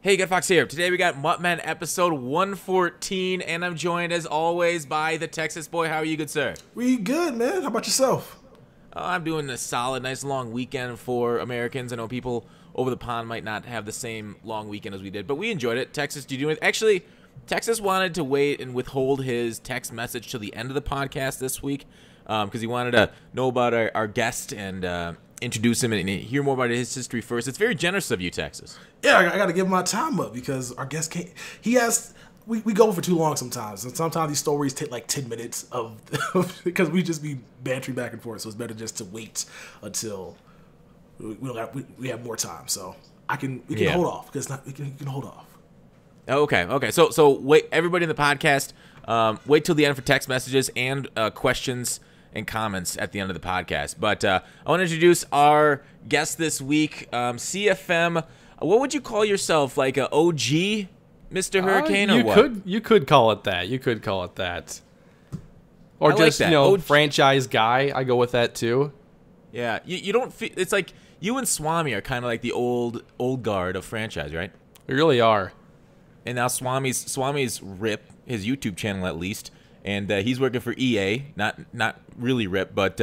Hey, Good Fox here. Today we got MUT episode 114, and I'm joined as always by the Texas boy. How are you, good sir? We good, man. How about yourself? I'm doing a solid, nice long weekend for Americans. I know people over the pond might not have the same long weekend as we did, but we enjoyed it. Texas, did you do it? Actually, Texas wanted to wait and withhold his text message till the end of the podcast this week because he wanted to know about our guest and introduce him and hear more about his history first. It's very generous of you, Texas. Yeah, I got to give my time up because our guest can't. He has. We go for too long sometimes, and sometimes these stories take like 10 minutes of because we just be bantering back and forth. So it's better just to wait until we have more time. So we can hold off because we can hold off. Okay. So wait, everybody in the podcast, wait till the end for text messages and questions and comments at the end of the podcast. But I want to introduce our guest this week, CFM. What would you call yourself? Like a OG, MrHurriicane, or what? You could call it that. You could call it that. Or I just, like that. franchise guy. I go with that too. Yeah, you don't feel, it's like you and Swami are kind of like the old guard of franchise, right? We really are. And now Swami's RIP, his YouTube channel at least, and he's working for EA, not really RIP, but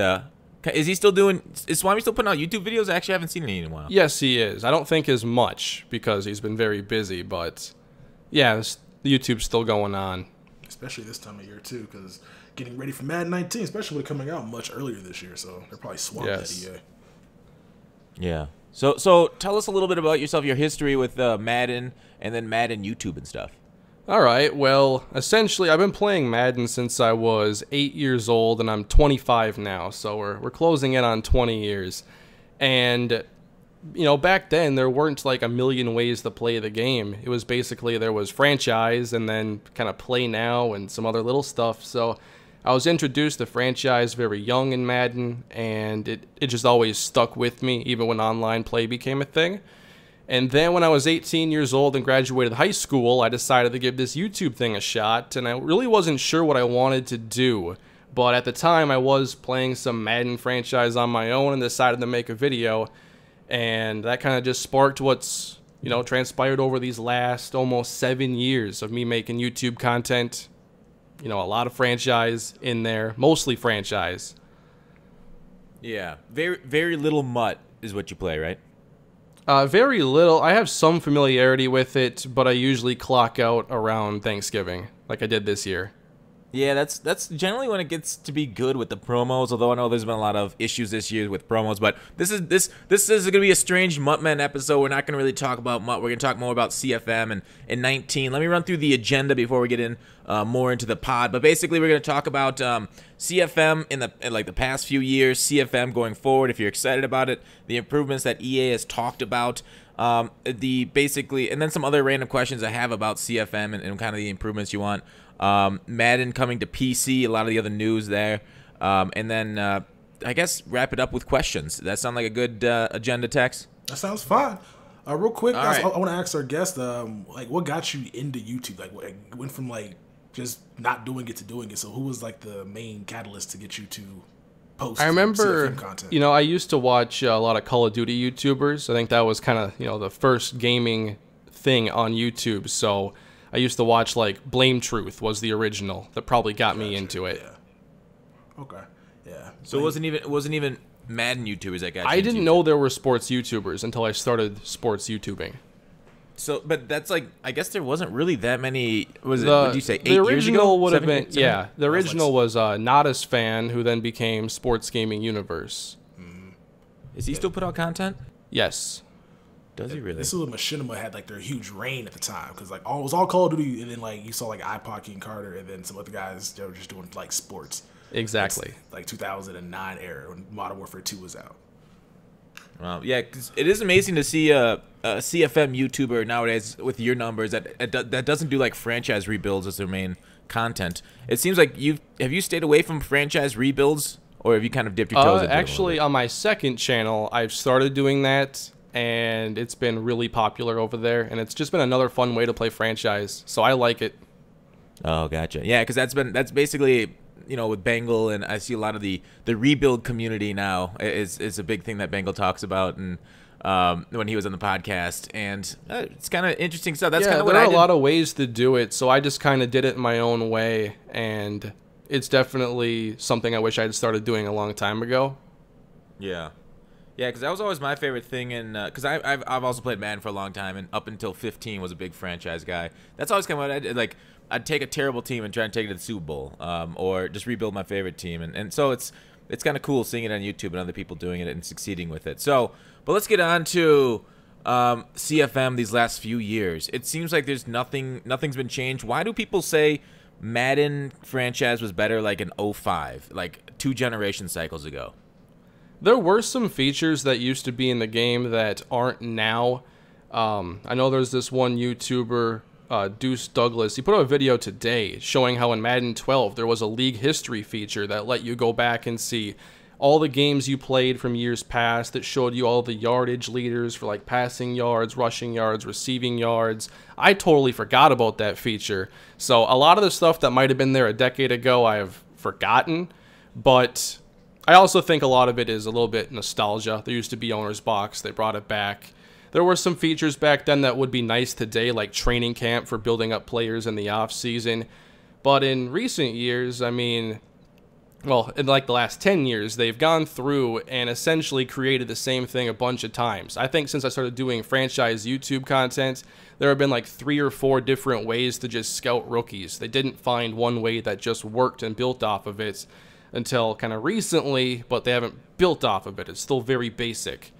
is Swami still putting out YouTube videos? I actually haven't seen any in a while. Yes, he is. I don't think as much because he's been very busy, but yeah, the YouTube's still going on. Especially this time of year too, because getting ready for Madden 19, especially with it coming out much earlier this year, so they're probably swamped at EA. Yeah. So tell us a little bit about yourself, your history with Madden, and then Madden YouTube and stuff. All right. Well, essentially, I've been playing Madden since I was 8 years old, and I'm 25 now, so we're closing in on 20 years. And back then there weren't like a million ways to play the game. It was basically there was franchise and then kind of play now and some other little stuff. So I was introduced to franchise very young in Madden, and it just always stuck with me, even when online play became a thing. And then when I was 18 years old and graduated high school, I decided to give this YouTube thing a shot, and I really wasn't sure what I wanted to do. But at the time, I was playing some Madden franchise on my own and decided to make a video, and that kind of just sparked what's, transpired over these last almost 7 years of me making YouTube content. A lot of franchise in there, mostly franchise. Yeah, very, very little MUT is what you play, right? Very little. I have some familiarity with it, but I usually clock out around Thanksgiving, like I did this year. Yeah, that's generally when it gets to be good with the promos. Although I know there's been a lot of issues this year with promos, but this is going to be a strange MUT episode. We're not going to really talk about MUT. We're going to talk more about CFM and 19. Let me run through the agenda before we get in more into the pod. But basically, we're going to talk about CFM in the past few years, CFM going forward. If you're excited about it, the improvements that EA has talked about. And then some other random questions I have about CFM and kind of the improvements you want. Madden coming to PC, a lot of the other news there, and then I guess wrap it up with questions. Does that sound like a good agenda, Tex? That sounds fine. Real quick, All right. I want to ask our guest, what got you into YouTube? Went from just not doing it to doing it. So who was the main catalyst to get you to post? I remember, CFM content? I used to watch a lot of Call of Duty YouTubers. I think that was kind of, the first gaming thing on YouTube. So I used to watch Blame Truth was the original that probably got me into it. Yeah. Okay. Yeah. So it wasn't even Madden YouTubers that got you I into didn't know there were sports YouTubers until I started sports YouTubing. So, but that's I guess there wasn't really that many. What did you say? 8 the years original ago? would have 7, been yeah. The original was Nodus Fan, who then became Sports Gaming Universe. Is he still put out content? Yes. Does he really? This is when Machinima had their huge reign at the time because it was all Call of Duty, and then you saw iPod and Carter, and then some other guys were just doing sports. Exactly. Like 2009 era when Modern Warfare 2 was out. Well, yeah, 'cause it is amazing to see a CFM YouTuber nowadays with your numbers that doesn't do franchise rebuilds as their main content. It seems like have you stayed away from franchise rebuilds, or have you kind of dipped your toes into it? Actually, on my second channel, I've started doing that, and it's been really popular over there, and it's just been another fun way to play franchise. So I like it. Oh, gotcha. Yeah, because that's basically with Bengal, and I see a lot of the rebuild community now is a big thing that Bengal talks about, and when he was on the podcast, and it's kind of interesting stuff. That's yeah, kind of what there I are did. a lot of ways to do it, so I just kind of did it my own way, and it's definitely something I wish I had started doing a long time ago. Yeah. Yeah, because that was always my favorite thing, and because I've also played Madden for a long time, and up until 15 was a big franchise guy. That's always kind of what I did. Like, I'd take a terrible team and try and take it to the Super Bowl, or just rebuild my favorite team, and so it's kind of cool seeing it on YouTube and other people doing it and succeeding with it. So, but let's get on to CFM these last few years. It seems like there's nothing's been changed. Why do people say Madden franchise was better like in 05, like 2 generation cycles ago? There were some features that used to be in the game that aren't now. I know there's this one YouTuber, Deuce Douglas. He put out a video today showing how in Madden 12 there was a league history feature that let you go back and see all the games you played from years past, that showed you all the yardage leaders for like passing yards, rushing yards, receiving yards. I totally forgot about that feature. So a lot of the stuff that might have been there a decade ago I've forgotten, but I also think a lot of it is a little bit nostalgia. There used to be Owner's Box. They brought it back. There were some features back then that would be nice today, like training camp for building up players in the off-season. But in recent years, I mean, well, in like the last 10 years, they've gone through and essentially created the same thing a bunch of times. I think since I started doing franchise YouTube content, there have been like 3 or 4 different ways to just scout rookies. They didn't find one way that just worked and built off of it until kind of recently, but they haven't built off of it. It's still very basic.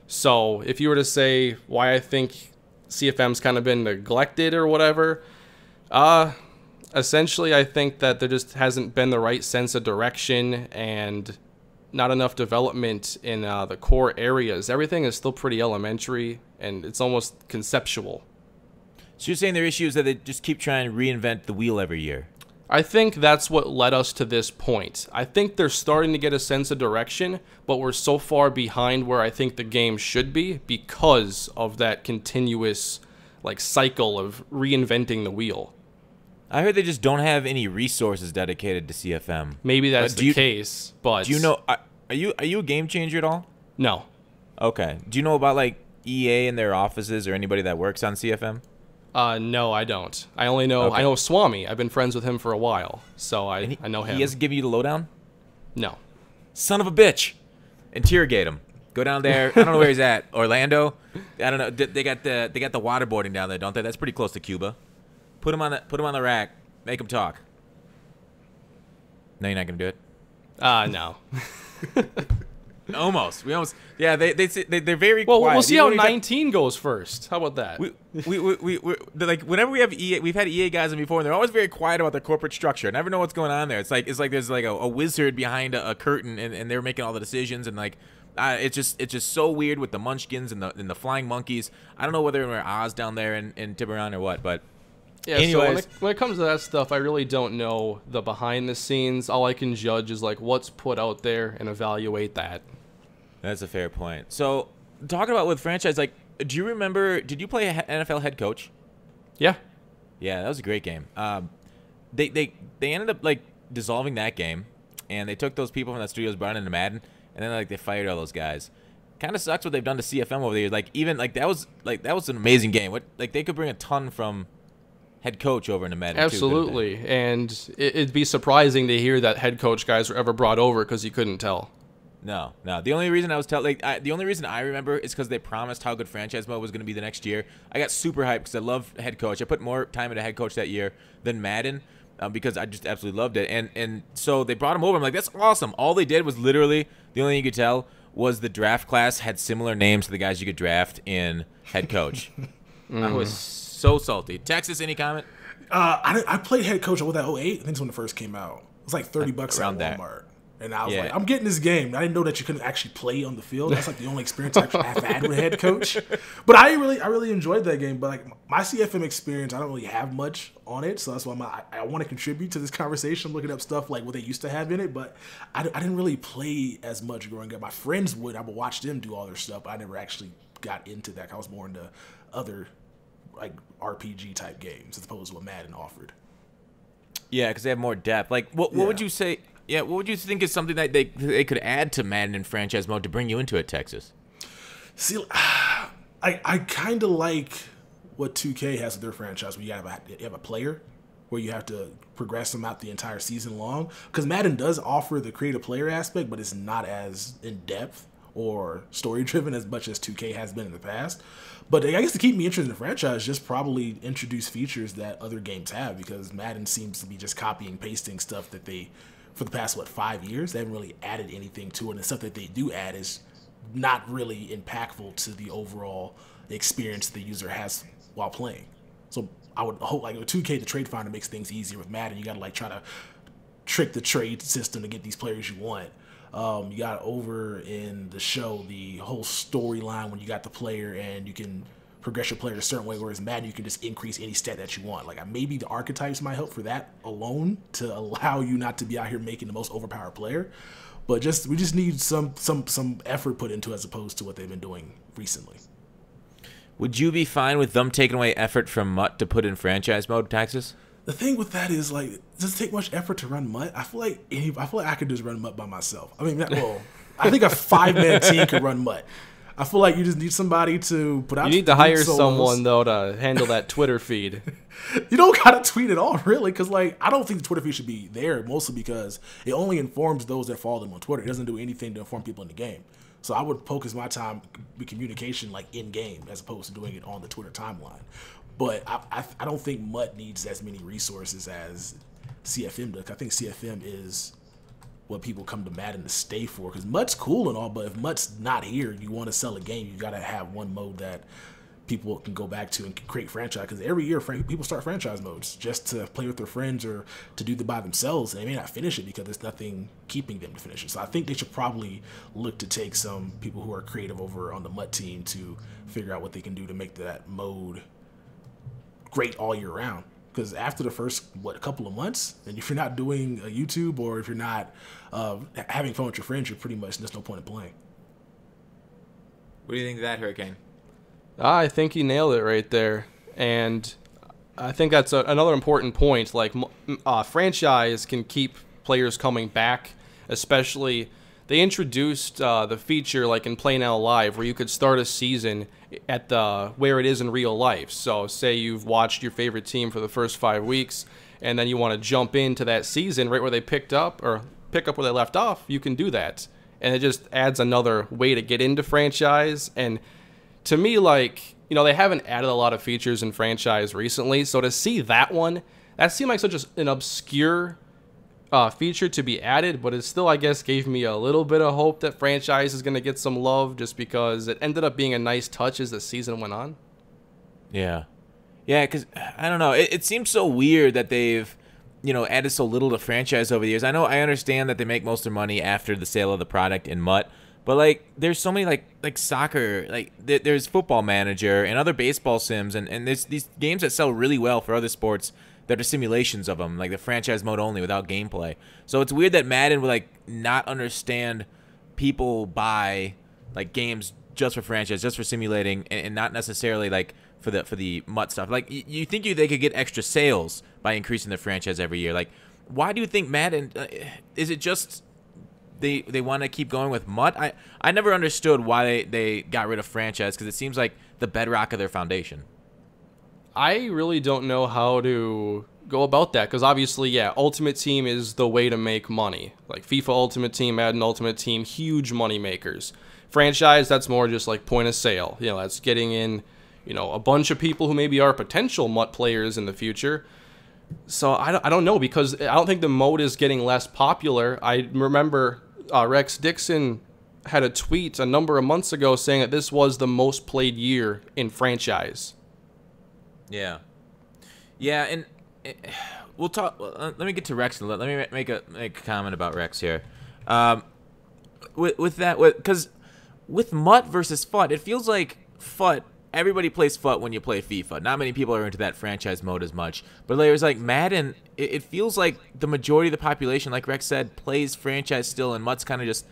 So if you were to say why I think CFM's kind of been neglected or whatever, essentially I think that there just hasn't been the right sense of direction and not enough development in the core areas. Everything is still pretty elementary and it's almost conceptual. So you're saying their issue is that they just keep trying to reinvent the wheel every year? I think that's what led us to this point. I think they're starting to get a sense of direction, but we're so far behind where I think the game should be because of that continuous like cycle of reinventing the wheel. I heard they just don't have any resources dedicated to CFM. Maybe that's the case, but do you know? Are you a game changer at all? No. Okay. Do you know about like EA and their offices or anybody that works on CFM? No, I don't. I only know I know Swami. I've been friends with him for a while, so I know him. He hasn't given you the lowdown? No. Son of a bitch! Interrogate him. Go down there. I don't know where he's at. Orlando. I don't know. They got the waterboarding down there, don't they? That's pretty close to Cuba. Put him on the rack. Make him talk. No, you're not gonna do it. No. Almost. We almost. Yeah, they're very well, quiet. We'll see how 19 goes first. How about that? We like whenever we have EA, we've had EA guys in before, and they're always very quiet about their corporate structure. I never know what's going on there. It's like there's like a wizard behind a curtain, and they're making all the decisions, and like it's just so weird with the Munchkins and the flying monkeys. I don't know whether they're Oz down there in Tiburon or what, but. Yeah, anyways. So when it comes to that stuff, I really don't know the behind the scenes. All I can judge is like what's put out there and evaluate that. That's a fair point. So, talking about with franchise, like, did you play NFL Head Coach? Yeah. Yeah, that was a great game. They ended up, like, dissolving that game, and they took those people from that studios, brought into Madden, and then, like, they fired all those guys. Kind of sucks what they've done to CFM over the years. Like, even, like, that was an amazing game. Like, they could bring a ton from Head Coach over into Madden, absolutely. Too, and it'd be surprising to hear that Head Coach guys were ever brought over because you couldn't tell. No. The only reason the only reason I remember is because they promised how good franchise mode was going to be the next year. I got super hyped because I love Head Coach. I put more time into Head Coach that year than Madden because I just absolutely loved it. And so they brought him over. I'm like, that's awesome. All they did was literally the only thing you could tell was the draft class had similar names to the guys you could draft in Head Coach. I was so salty. Texas, any comment? I played Head Coach with that 08. I think it's when it first came out. It was like $30 around at Walmart. And I was like, I'm getting this game. I didn't know that you couldn't actually play on the field. That's like the only experience I've had with Head Coach. But I really enjoyed that game. But like my CFM experience, I don't really have much on it. So that's why I want to contribute to this conversation, looking up stuff like what they used to have in it. But I didn't really play as much growing up. My friends would. I would watch them do all their stuff. But I never actually got into that. I was more into other like RPG type games as opposed to what Madden offered. Yeah, because they have more depth. Like, what would you say? Yeah, what would you think is something that they could add to Madden in franchise mode to bring you into it, Texas? See, I kind of like what 2K has with their franchise, where you have a player where you have to progress them out the entire season long. Because Madden does offer the creative player aspect, but it's not as in depth or story driven as much as 2K has been in the past. But I guess to keep me interested in the franchise, just probably introduce features that other games have, because Madden seems to be just copying, pasting stuff that they, for the past 5 years, they haven't really added anything to it. And the stuff that they do add is not really impactful to the overall experience the user has while playing. So I would hope, like with 2K, the trade finder makes things easier. With Madden, you got to like try to trick the trade system to get these players you want. You got over in the show the whole storyline when you got the player and you can progress your player a certain way, whereas Madden you can just increase any stat that you want. Like maybe the archetypes might help for that alone to allow you not to be out here making the most overpowered player. But we just need some effort put into it as opposed to what they've been doing recently. Would you be fine with them taking away effort from MUT to put in franchise mode, Taxes? The thing with that is, like, does it take much effort to run MUT? I feel like I could just run MUT by myself. I mean, I think a 5-man team could run MUT. I feel like you just need somebody to put out. You need to hire someone though to handle that Twitter feed. You don't gotta tweet at all, really, because like I don't think the Twitter feed should be there, mostly because it only informs those that follow them on Twitter. It doesn't do anything to inform people in the game. So I would focus my time with communication like in game as opposed to doing it on the Twitter timeline. But I don't think MUT needs as many resources as CFM does. I think CFM is what people come to Madden to stay for, because MUT's cool and all, but if MUT's not here, you want to sell a game, you got to have one mode that people can go back to and create franchise, because every year people start franchise modes just to play with their friends or to do it by themselves, and they may not finish it because there's nothing keeping them to finish it. So I think they should probably look to take some people who are creative over on the MUT team to figure out what they can do to make that mode great all year round. Because after the first, a couple of months, and if you're not doing a YouTube or if you're not having fun with your friends, you're pretty much, there's no point in playing. What do you think of that, Hurricane? I think he nailed it right there. And I think that's another important point. Like, franchise can keep players coming back, especially they introduced the feature like in Play Now Live where you could start a season at where it is in real life. So say you've watched your favorite team for the first 5 weeks and then you want to jump into that season right where they pick up where they left off, you can do that. And it just adds another way to get into franchise. And to me, like, they haven't added a lot of features in franchise recently. So to see that seemed like such an obscure feature to be added, but it still, I guess, gave me a little bit of hope that franchise is going to get some love just because it ended up being a nice touch as the season went on. Yeah, because I don't know. It seems so weird that they've, added so little to franchise over the years. I understand that they make most of their money after the sale of the product in MUT, but like there's so many like soccer, like there's Football Manager and other baseball sims, and there's these games that sell really well for other sports that are simulations of them, like the franchise mode only without gameplay. So it's weird that Madden would like not understand people buy like games just for franchise, just for simulating, and not necessarily like for the MUT stuff. Like you think they could get extra sales by increasing the franchise every year. Like why do you think Madden? Is it just they want to keep going with MUT? I never understood why they got rid of franchise, because it seems like the bedrock of their foundation. I really don't know how to go about that, because obviously, yeah, Ultimate Team is the way to make money. Like FIFA Ultimate Team, Madden Ultimate Team, huge money makers. Franchise, that's more just like point of sale. That's getting in, a bunch of people who maybe are potential MUT players in the future. So I don't know, because I don't think the mode is getting less popular. I remember Rex Dixon had a tweet a number of months ago saying that this was the most played year in franchise. Yeah, and we'll talk. Let me get to Rex. Let me make a comment about Rex here. Because with MUT versus FUT, it feels like FUT. Everybody plays FUT when you play FIFA. Not many people are into that franchise mode as much. But there's like Madden. It feels like the majority of the population, like Rex said, plays franchise still, and MUT's kind of just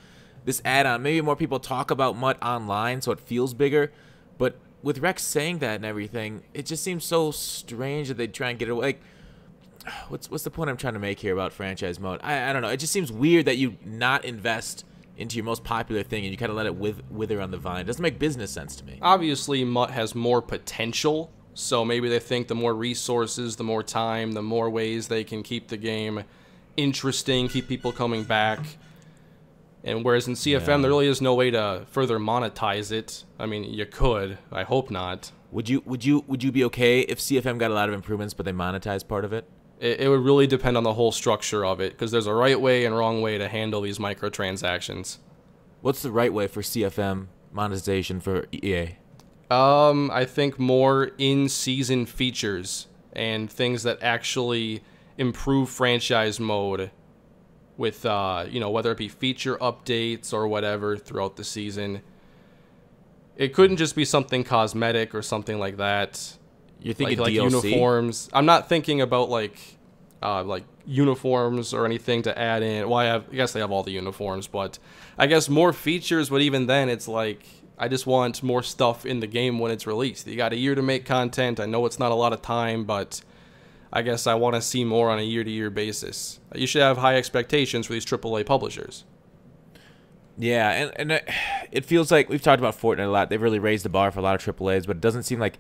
this add-on. Maybe more people talk about MUT online, so it feels bigger, but with Rex saying that and everything, it just seems so strange that they'd try and get it away. Like, what's the point I'm trying to make here about franchise mode? I don't know. It just seems weird that you not invest into your most popular thing and you kind of let it wither on the vine. It doesn't make business sense to me. Obviously, MUT has more potential, so maybe they think the more resources, the more time, the more ways they can keep the game interesting, keep people coming back. And whereas in CFM, there really is no way to further monetize it. I mean, you could. I hope not. Would you be okay if CFM got a lot of improvements, but they monetized part of it? It would really depend on the whole structure of it, because there's a right way and wrong way to handle these microtransactions. What's the right way for CFM monetization for EA? I think more in-season features and things that actually improve franchise mode with, whether it be feature updates or whatever throughout the season. It couldn't just be something cosmetic or something like that. You're thinking like DLC? Uniforms. I'm not thinking about like uniforms or anything to add in. Well, I guess they have all the uniforms, but I guess more features. But even then, it's like I just want more stuff in the game when it's released. You got a year to make content. I know it's not a lot of time, but I guess I want to see more on a year-to-year basis. You should have high expectations for these AAA publishers. Yeah, and it feels like we've talked about Fortnite a lot. They've really raised the bar for a lot of AAAs, but it doesn't seem like,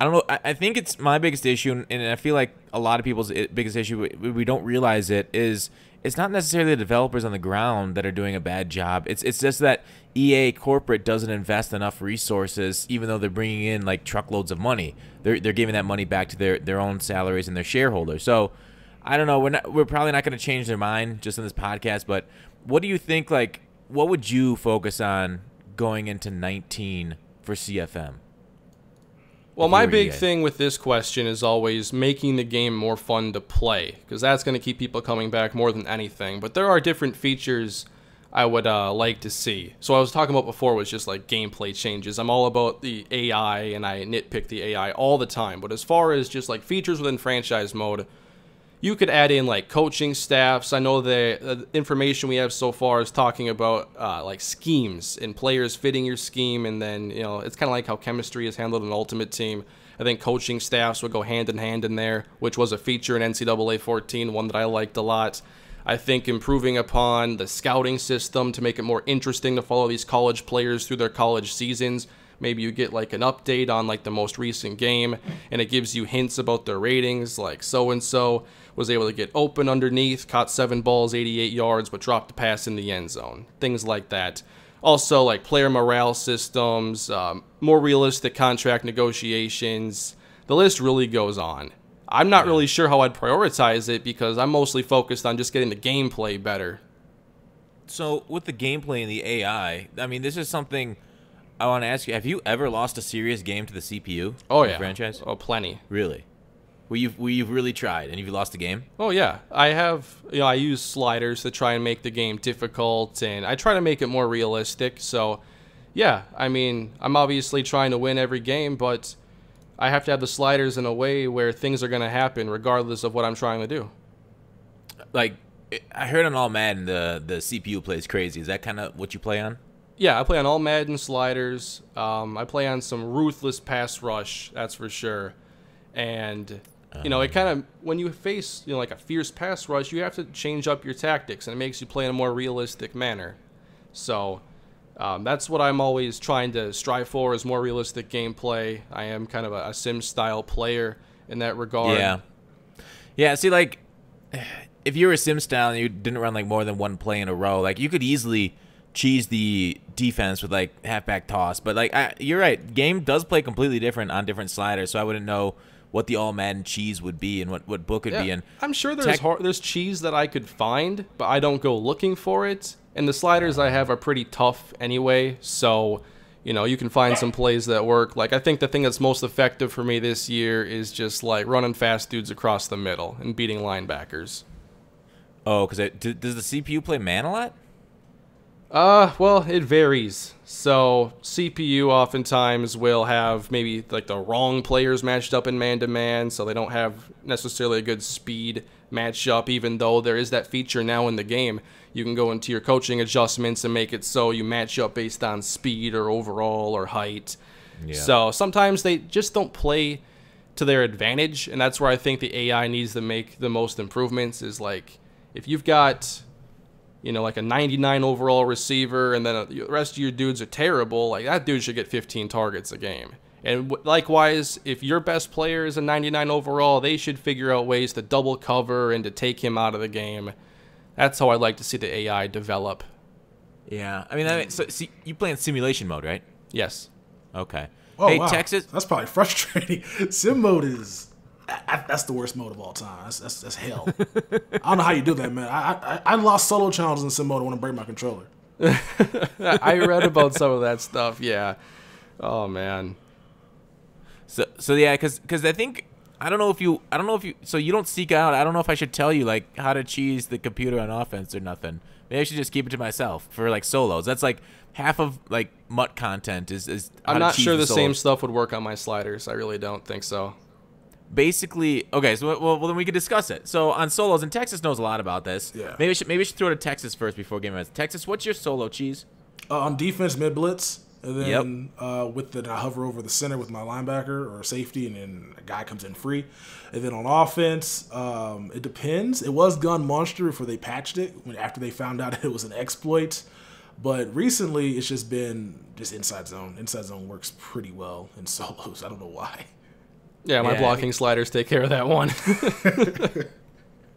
I don't know, I think it's my biggest issue, and I feel like a lot of people's biggest issue, we don't realize it, is it's not necessarily the developers on the ground that are doing a bad job. It's just that EA corporate doesn't invest enough resources, even though they're bringing in like truckloads of money. They're giving that money back to their own salaries and their shareholders. So I don't know. We're probably not going to change their mind just in this podcast. But what do you think? Like, what would you focus on going into 19 for CFM? Well, my big thing with this question is always making the game more fun to play, because that's going to keep people coming back more than anything. But there are different features I would like to see. So what I was talking about before was just like gameplay changes. I'm all about the AI, and I nitpick the AI all the time. But as far as just like features within franchise mode, you could add in like coaching staffs. I know the information we have so far is talking about like schemes and players fitting your scheme, and then it's kind of like how chemistry is handled in Ultimate Team. I think coaching staffs would go hand in hand in there, which was a feature in NCAA 14, one that I liked a lot. I think improving upon the scouting system to make it more interesting to follow these college players through their college seasons. Maybe you get like an update on like the most recent game, and it gives you hints about their ratings, like so-and-so was able to get open underneath, caught 7 balls, 88 yards, but dropped a pass in the end zone. Things like that. Also, like player morale systems, more realistic contract negotiations. The list really goes on. I'm not really sure how I'd prioritize it, because I'm mostly focused on just getting the gameplay better. So with the gameplay and the AI, I mean, this is something I want to ask you. Have you ever lost a serious game to the CPU? Oh, yeah. Franchise? Oh, plenty. Really? Where you've really tried and you've lost a game? Oh, yeah. I have, I use sliders to try and make the game difficult, and I try to make it more realistic. So, yeah, I mean, I'm obviously trying to win every game, but I have to have the sliders in a way where things are going to happen regardless of what I'm trying to do. Like, I heard on All Madden the CPU plays crazy. Is that kind of what you play on? Yeah, I play on all Madden sliders. I play on some ruthless pass rush, that's for sure. And it kind of, when you face like a fierce pass rush, you have to change up your tactics, and it makes you play in a more realistic manner. So that's what I'm always trying to strive for, is more realistic gameplay. I am kind of a sim style player in that regard. Yeah. See, like, if you were a sim style and you didn't run like more than one play in a row, like you could easily cheese the defense with like halfback toss. But like you're right, game does play completely different on different sliders, so I wouldn't know what the all Madden cheese would be and what book would be in. I'm sure there's cheese that I could find, but I don't go looking for it. And the sliders I have are pretty tough anyway, so you can find some plays that work. Like, I think the thing that's most effective for me this year is just like running fast dudes across the middle and beating linebackers. Oh, because does the CPU play man a lot? Well, it varies. So CPU oftentimes will have maybe like the wrong players matched up in man-to-man, so they don't have necessarily a good speed matchup, even though there is that feature now in the game. You can go into your coaching adjustments and make it so you match up based on speed or overall or height. Yeah. So sometimes they just don't play to their advantage, and that's where I think the AI needs to make the most improvements, is like, if you've got you know, like a 99 overall receiver, and then the rest of your dudes are terrible, like that dude should get 15 targets a game. And likewise, if your best player is a 99 overall, they should figure out ways to double cover and to take him out of the game. That's how I'd like to see the AI develop. Yeah, I mean, so see, you play in simulation mode, right? Yes. Okay. Oh, hey, wow. Texas. That's probably frustrating. Sim mode is that's the worst mode of all time. That's hell. I don't know how you do that, man. I lost solo challenges in sim mode. I want to break my controller. I read about some of that stuff. Yeah. Oh man. So yeah, because I think I don't know if you so you don't seek out. I don't know if I should tell you like how to cheese the computer on offense or nothing. Maybe I should just keep it to myself for like solos. That's like half of like MUT content is how I'm to not cheese sure the solos. same stuff would work on my sliders. I really don't think so. Basically, okay, so well then we could discuss it. So on solos, and Texas knows a lot about this. Yeah. Maybe we should throw to Texas first before game ends. Texas, what's your solo cheese? On defense, mid blitz, and then I hover over the center with my linebacker or safety, and then a guy comes in free. And then on offense, it depends. It was gun monster before they patched it, after they found out it was an exploit. But recently, it's just been inside zone. Inside zone works pretty well in solos. I don't know why. Yeah, my blocking sliders take care of that one.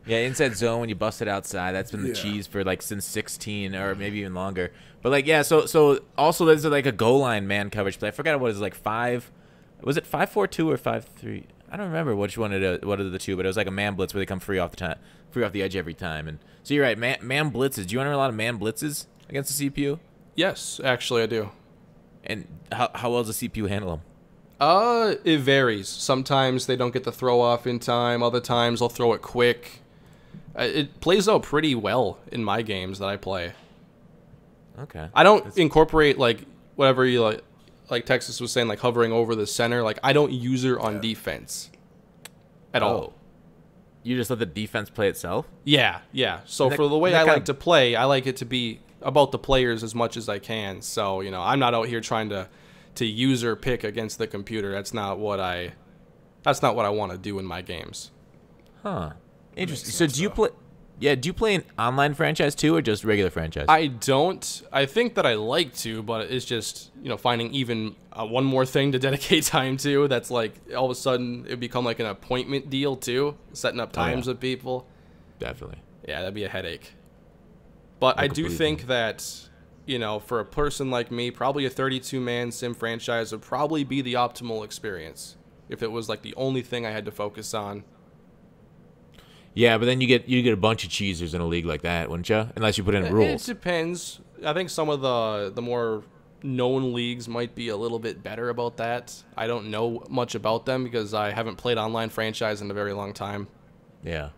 Yeah, inside zone when you bust it outside. That's been the cheese for like since 16 or maybe even longer. But like so also there's like a goal line man coverage play. I forgot what it was like 5. Was it 5-4-2 or 5-3? I don't remember which one what are the two, but it was like a man blitz where they come free off the edge every time. And so you're right, man blitzes. Do you want to run a lot of man blitzes against the CPU? Yes, actually I do. And how well does the CPU handle them? It varies. Sometimes they don't get the throw off in time. Other times they'll throw it quick. It plays out pretty well in my games that I play. Okay. I don't incorporate like whatever you like Texas was saying, like hovering over the center. Like I don't use her on defense at all. You just let the defense play itself? Yeah. So for the way I like to play, I like it to be about the players as much as I can. So, you know, I'm not out here trying to user pick against the computer. That's not what I want to do in my games. Huh. Interesting. So do you play? Yeah. Do you play an online franchise too, or just regular franchise? I don't. I think that I like to, but it's just finding even one more thing to dedicate time to. That's like all of a sudden it become like an appointment deal too, setting up times with people. Definitely. Yeah, that'd be a headache. But I do think that for a person like me, probably a 32-man sim franchise would probably be the optimal experience if it was like the only thing I had to focus on. Yeah, but then you get a bunch of cheesers in a league like that, wouldn't you? Unless you put in rules. It depends. I think some of the more known leagues might be a little bit better about that. I don't know much about them because I haven't played online franchise in a very long time. Yeah.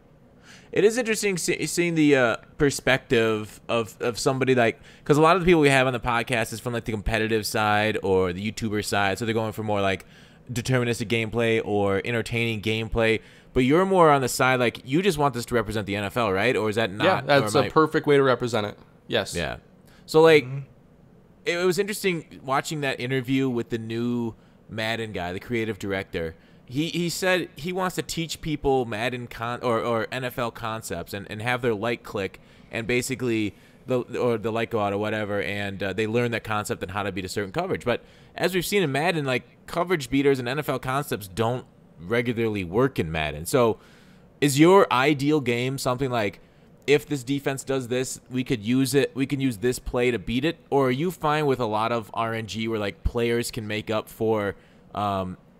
It is interesting seeing the perspective of somebody like, because a lot of the people we have on the podcast is from like the competitive side or the YouTuber side, so they're going for more like deterministic gameplay or entertaining gameplay. But you're more on the side like you just want this to represent the NFL, right? Or is that not? Yeah, that's a perfect way to represent it. Yes. Yeah. So like, it was interesting watching that interview with the new Madden guy, the creative director. He said he wants to teach people Madden or NFL concepts and have their light click and basically the light go out or whatever, and they learn that concept and how to beat a certain coverage. But as we've seen in Madden, like coverage beaters and NFL concepts don't regularly work in Madden. So is your ideal game something like, if this defense does this, we could use it, we can use this play to beat it? Or are you fine with a lot of RNG where like players can make up for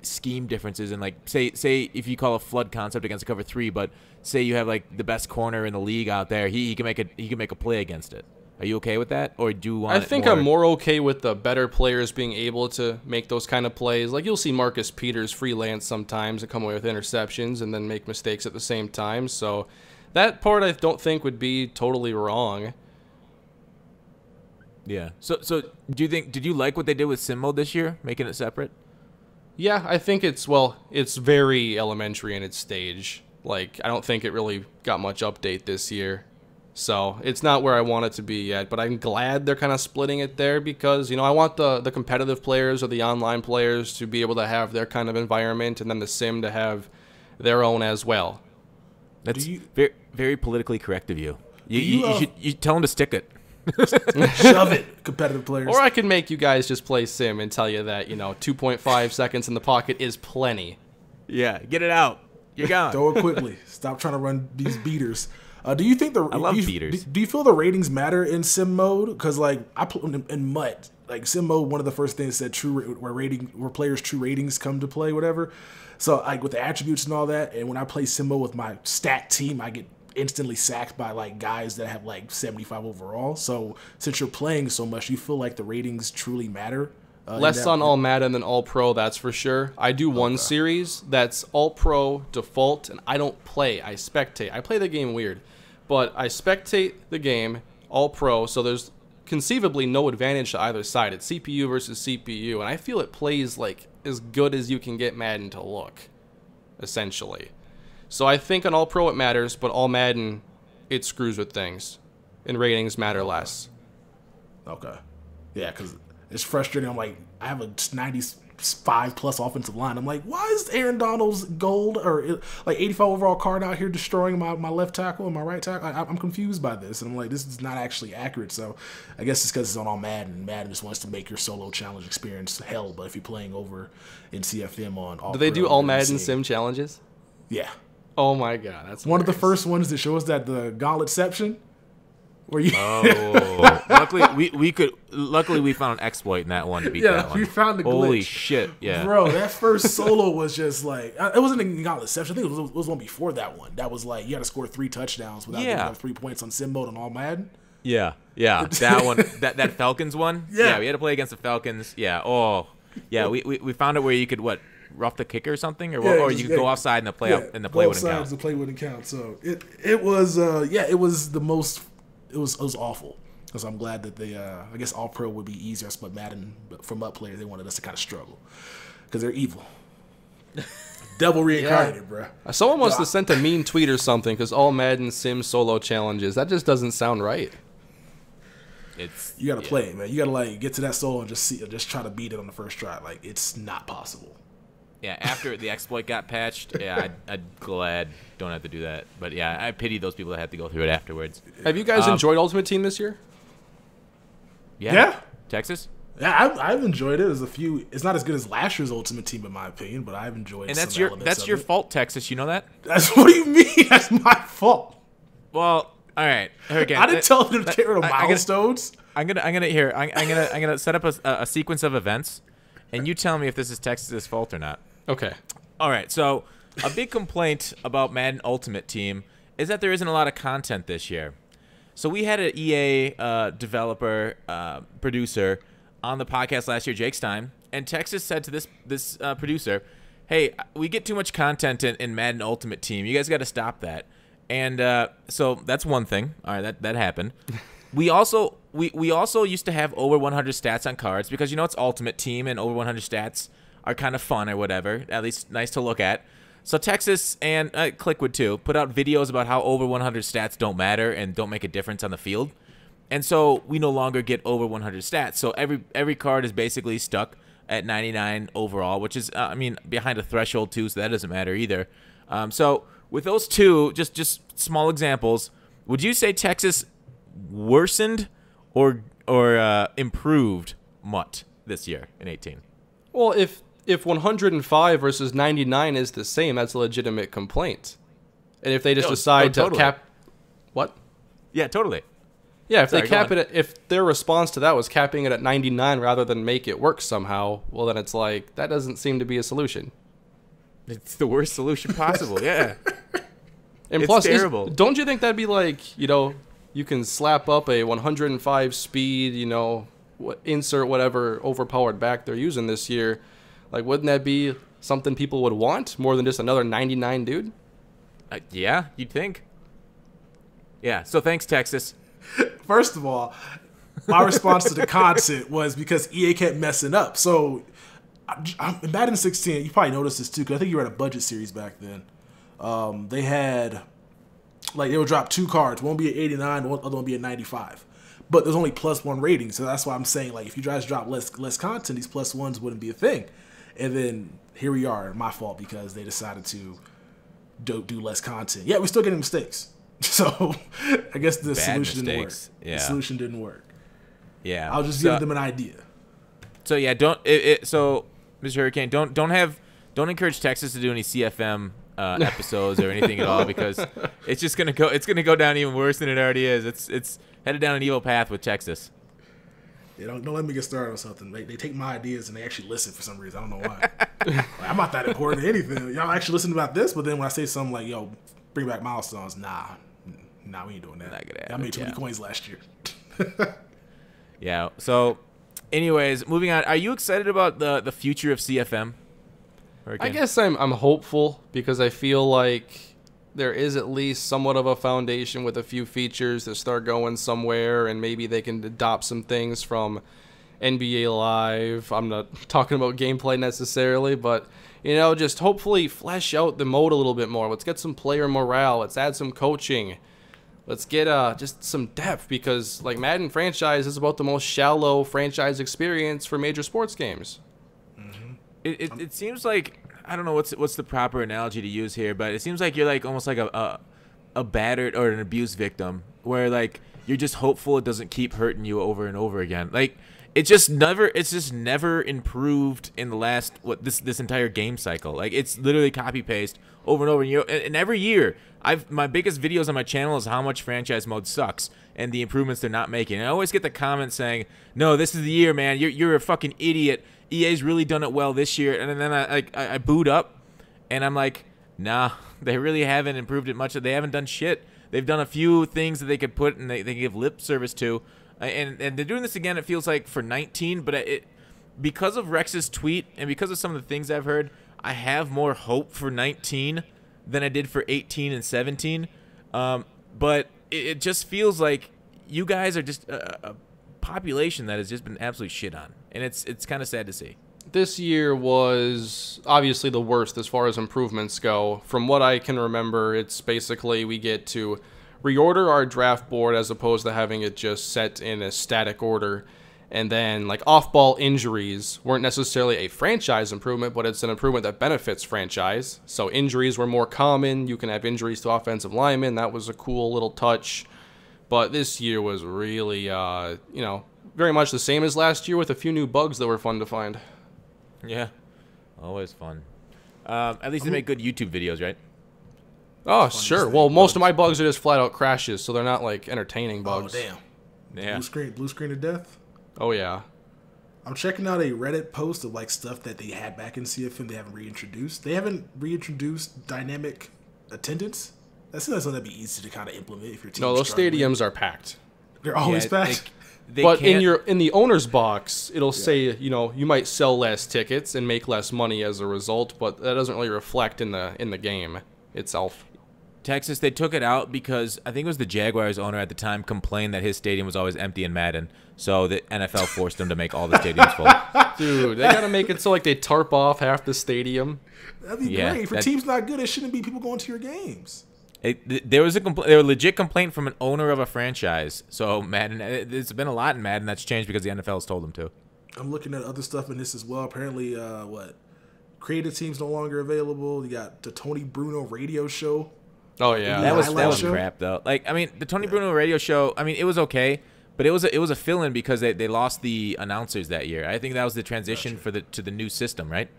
scheme differences, and like say if you call a flood concept against a cover 3, but say you have like the best corner in the league out there, he can make a play against it. Are you okay with that, or do you want? I think I'm more okay with the better players being able to make those kind of plays. Like you'll see Marcus Peters freelance sometimes and come away with interceptions and then make mistakes at the same time. So that part I don't think would be totally wrong. Yeah. So did you like what they did with sim mode this year, making it separate? Yeah, I think it's very elementary in its stage. Like, I don't think it really got much update this year. So, it's not where I want it to be yet, but I'm glad they're kind of splitting it there because, I want the competitive players or the online players to be able to have their kind of environment and then the sim to have their own as well. That's very, very politically correct of you. You tell them to stick it. Shove it, competitive players. Or I could make you guys just play Sim and tell you that, 2.5 seconds in the pocket is plenty. Yeah, get it out. You're gone. Throw it quickly. Stop trying to run these beaters. Do you think I love beaters. Do you feel the ratings matter in sim mode? Because I in MUT, sim mode, one of the first things that where players' true ratings come to play, whatever. So with the attributes and all that, and when I play sim mode with my stat team, I get instantly sacked by guys that have 75 overall. So since you're playing so much, you feel like the ratings truly matter. Less on all Madden than all pro, that's for sure. I do one series that's all pro default, and I don't play. I spectate. I play the game weird, but I spectate the game all pro. So there's conceivably no advantage to either side. It's CPU versus CPU, and I feel it plays as good as you can get Madden to look, essentially. So I think on all pro it matters, but all Madden, it screws with things, and ratings matter less. Okay, yeah, because it's frustrating. I'm I have a 95 plus offensive line. I'm why is Aaron Donald's gold or 85 overall card out here destroying my left tackle and my right tackle? I'm confused by this, and I'm this is not actually accurate. So I guess it's because it's on all Madden. Madden just wants to make your solo challenge experience hell. But if you're playing over in CFM on all, do they do all Madden sim challenges? Yeah. Oh my god, that's one of the first ones that shows that the gauntletception. Where you luckily we found an exploit in that one to beat that one. We found the glitch. Holy shit, yeah. Bro, that first solo was just it wasn't a gauntletception. I think it was one before that one. That was you had to score 3 touchdowns without giving up 3 points on sim mode on all Madden. Yeah. That one, that Falcons one. Yeah, we had to play against the Falcons. Yeah. Oh, yeah. We found it where you could rough the kicker or something, or you could go offside and the play wouldn't count. The play wouldn't count. So it was it was the most. It was awful. So I'm glad that they, I guess all pro would be easier, but Madden, from MUT players, they wanted us to kind of struggle because they're evil. Devil reincarnated, bro. Someone must have sent a mean tweet or something because all Madden sim solo challenges. That just doesn't sound right. You gotta play it, man. You gotta get to that solo and just try to beat it on the first try. It's not possible. Yeah, after the exploit got patched, I'm glad don't have to do that. But yeah, I pity those people that had to go through it afterwards. Have you guys enjoyed Ultimate Team this year? Yeah. Texas? Yeah, I've enjoyed it. It's not as good as last year's Ultimate Team in my opinion, but I've enjoyed it. And that's your fault, Texas. You know that? What do you mean? That's my fault. Well, all right. Again, I didn't tell them to get rid of milestones. I'm gonna set up a sequence of events, and you tell me if this is Texas's fault or not. Okay. All right. So a big complaint about Madden Ultimate Team is that there isn't a lot of content this year. So we had an EA developer, producer on the podcast last year, Jake Stein, and Texas said to this producer, "Hey, we get too much content in Madden Ultimate Team. You guys got to stop that." And so that's one thing. All right, that happened. We also used to have over 100 stats on cards because it's Ultimate Team and over 100 stats are kind of fun or whatever, at least nice to look at. So Texas and Clickwood too put out videos about how over 100 stats don't matter and don't make a difference on the field. And so we no longer get over 100 stats. So every card is basically stuck at 99 overall, which is behind a threshold too, so that doesn't matter either. So with those two, just small examples, would you say Texas worsened or improved MUT this year in 18? Well, if 105 versus 99 is the same, that's a legitimate complaint. And if they just decide to cap... What? Yeah, totally. Yeah, if they cap it, if their response to that was capping it at 99 rather than make it work somehow, well, then it's that doesn't seem to be a solution. It's the worst solution possible, yeah. And plus, terrible. Don't you think that'd be you can slap up a 105 speed, insert whatever overpowered back they're using this year. Wouldn't that be something people would want more than just another 99 dude? Yeah, you'd think. Yeah, so thanks, Texas. First of all, my response to the content was because EA kept messing up. So, in Madden 16, you probably noticed this too, because I think you were at a budget series back then. They had, they would drop 2 cards. One would be at 89, the other one would be at 95. But there's only +1 rating, so that's why I'm saying, if you guys drop less content, these +1s wouldn't be a thing. And then here we are, my fault, because they decided to do less content. Yeah, we're still getting mistakes. So I guess the Bad solution didn't work. mistakes. Yeah. The solution didn't work. Yeah. I'll just give them an idea. So yeah, so MrHurriicane, don't encourage Texas to do any CFM episodes or anything at all, because it's just gonna go down even worse than it already is. It's headed down an evil path with Texas. Yeah, don't let me get started on something. They take my ideas and they actually listen for some reason. I don't know why. Like, I'm not that important to anything. Y'all actually listen about this, but then when I say something like, "Yo, bring back milestones," nah, we ain't doing that. Not gonna I happen, made 20 coins last year. Yeah. So, anyways, moving on. Are you excited about the future of CFM? I guess I'm hopeful, because I feel like there is at least somewhat of a foundation with a few features that start going somewhere, and maybe they can adopt some things from NBA Live. I'm not talking about gameplay necessarily, but just hopefully flesh out the mode a little bit more. Let's get some player morale. Let's add some coaching. Let's get just some depth, because like Madden franchise is about the most shallow franchise experience for major sports games. It seems like, I don't know what's the proper analogy to use here, but it seems like you're like almost like a battered or an abuse victim, where like you're just hopeful it doesn't keep hurting you over and over again. Like it's just never improved in the last this entire game cycle. Like it's literally copy paste over and over. And every year my biggest videos on my channel is how much franchise mode sucks and the improvements they're not making. And I always get the comments saying, "No, this is the year, man. You're a fucking idiot. EA's really done it well this year." And then I boot up, and I'm like, nah, they really haven't improved it much. They haven't done shit. They've done a few things that they could put and they give lip service to, and they're doing this again. It feels like for 19, but because of Rex's tweet and because of some of the things I've heard, I have more hope for 19 than I did for 18 and 17. But it just feels like you guys are just a population that has just been absolutely shit on, and it's kind of sad to see. This year was obviously the worst as far as improvements go. From what I can remember, it's basically we get to reorder our draft board as opposed to having it just set in a static order. And then like off-ball injuries weren't necessarily a franchise improvement, but it's an improvement that benefits franchise. So injuries were more common. You can have injuries to offensive linemen. That was a cool little touch. But this year was really, very much the same as last year with a few new bugs that were fun to find. Yeah, always fun. At least they make good YouTube videos, right? Oh, sure. Well, most of my bugs are just flat-out crashes, so they're not, like, entertaining bugs. Oh, damn. Yeah. Blue screen of death? Oh, yeah. I'm checking out a Reddit post of, like, stuff that they had back in CFM they haven't reintroduced. They haven't reintroduced dynamic attendance. That seems like something that'd be easy to kind of implement if your team. No, those stadiums are packed. They're always packed. But in the owner's box, it'll say, you might sell less tickets and make less money as a result, but that doesn't really reflect in the game itself. Texas, they took it out because I think it was the Jaguars owner at the time complained that his stadium was always empty in Madden, so the NFL forced them to make all the stadiums full. Dude, they gotta make it so like they tarp off half the stadium. That'd be great. For teams not good, it shouldn't be people going to your games. There was a legit complaint from an owner of a franchise. So Madden, it's been a lot in Madden that's changed because the NFL has told them to. I'm looking at other stuff in this as well. Apparently, creative teams no longer available. You got the Tony Bruno radio show. Oh yeah, that was crap though. Like, I mean, the Tony Bruno radio show. I mean, it was okay, but it was a fill-in because they lost the announcers that year. I think that was the transition to the new system, right?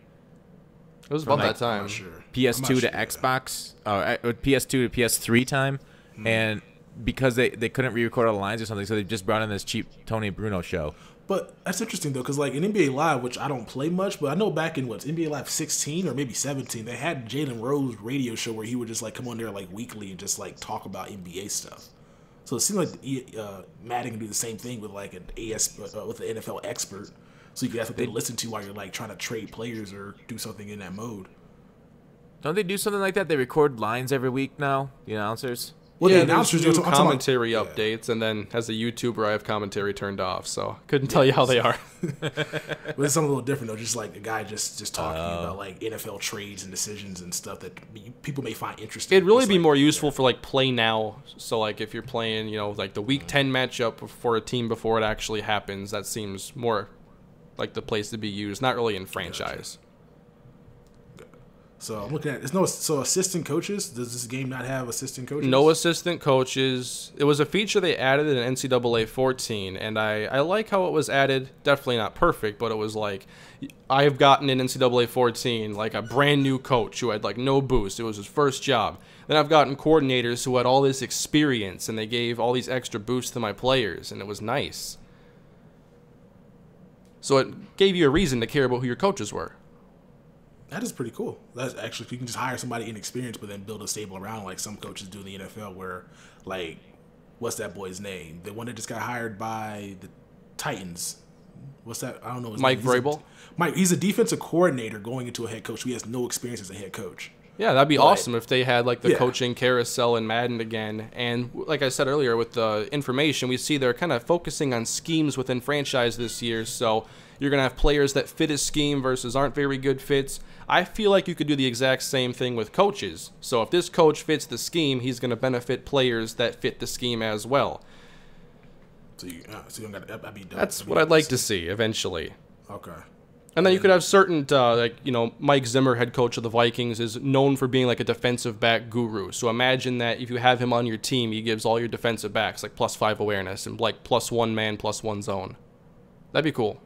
It was about that time. PS2 to Xbox, or PS2 to PS3 time, and because they couldn't re-record all the lines or something, so they just brought in this cheap Tony Bruno show. But that's interesting though, because like in NBA Live, which I don't play much, but I know back in NBA Live 16 or maybe 17, they had Jalen Rose radio show where he would just like come on there like weekly and just like talk about NBA stuff. So it seems like Madden can do the same thing with like with an NFL expert. So you can have something to listen to while you're like trying to trade players or do something in that mode. Don't they do something like that? They record lines every week now, the announcers? Well, yeah, the announcers do commentary updates, and then as a YouTuber, I have commentary turned off, so couldn't tell you how they are. But it's something a little different, though. Just like a guy just talking about like NFL trades and decisions and stuff that people may find interesting. It'd really be more useful for like play now. So like if you're playing, like the Week 10 matchup for a team before it actually happens, that seems more like the place to be used. Not really in franchise. So I'm looking at it's no so assistant coaches. Does this game not have assistant coaches? No assistant coaches. It was a feature they added in NCAA 14, and I like how it was added. Definitely not perfect, but it was like I've gotten in NCAA 14 like a brand new coach who had like no boost. It was his first job. Then I've gotten coordinators who had all this experience, and they gave all these extra boosts to my players, and it was nice. So it gave you a reason to care about who your coaches were. That is pretty cool. That's actually, you can just hire somebody inexperienced, but then build a stable around like some coaches do in the NFL. Where, like, what's that boy's name? The one that just got hired by the Titans. What's that? I don't know. His Mike name. Vrabel. He's a defensive coordinator going into a head coach who has no experience as a head coach. Yeah, that'd be awesome if they had like the coaching carousel in Madden again. And like I said earlier, with the information, we see they're kind of focusing on schemes within franchise this year. So you're going to have players that fit a scheme versus aren't very good fits. I feel like you could do the exact same thing with coaches. So if this coach fits the scheme, he's going to benefit players that fit the scheme as well. So you don't got that'd be dope. That's what I'd like to see eventually. Okay. And then you could have certain, Mike Zimmer, head coach of the Vikings, is known for being like a defensive back guru. So imagine that if you have him on your team, he gives all your defensive backs like +5 awareness and like +1 man, +1 zone. That'd be cool.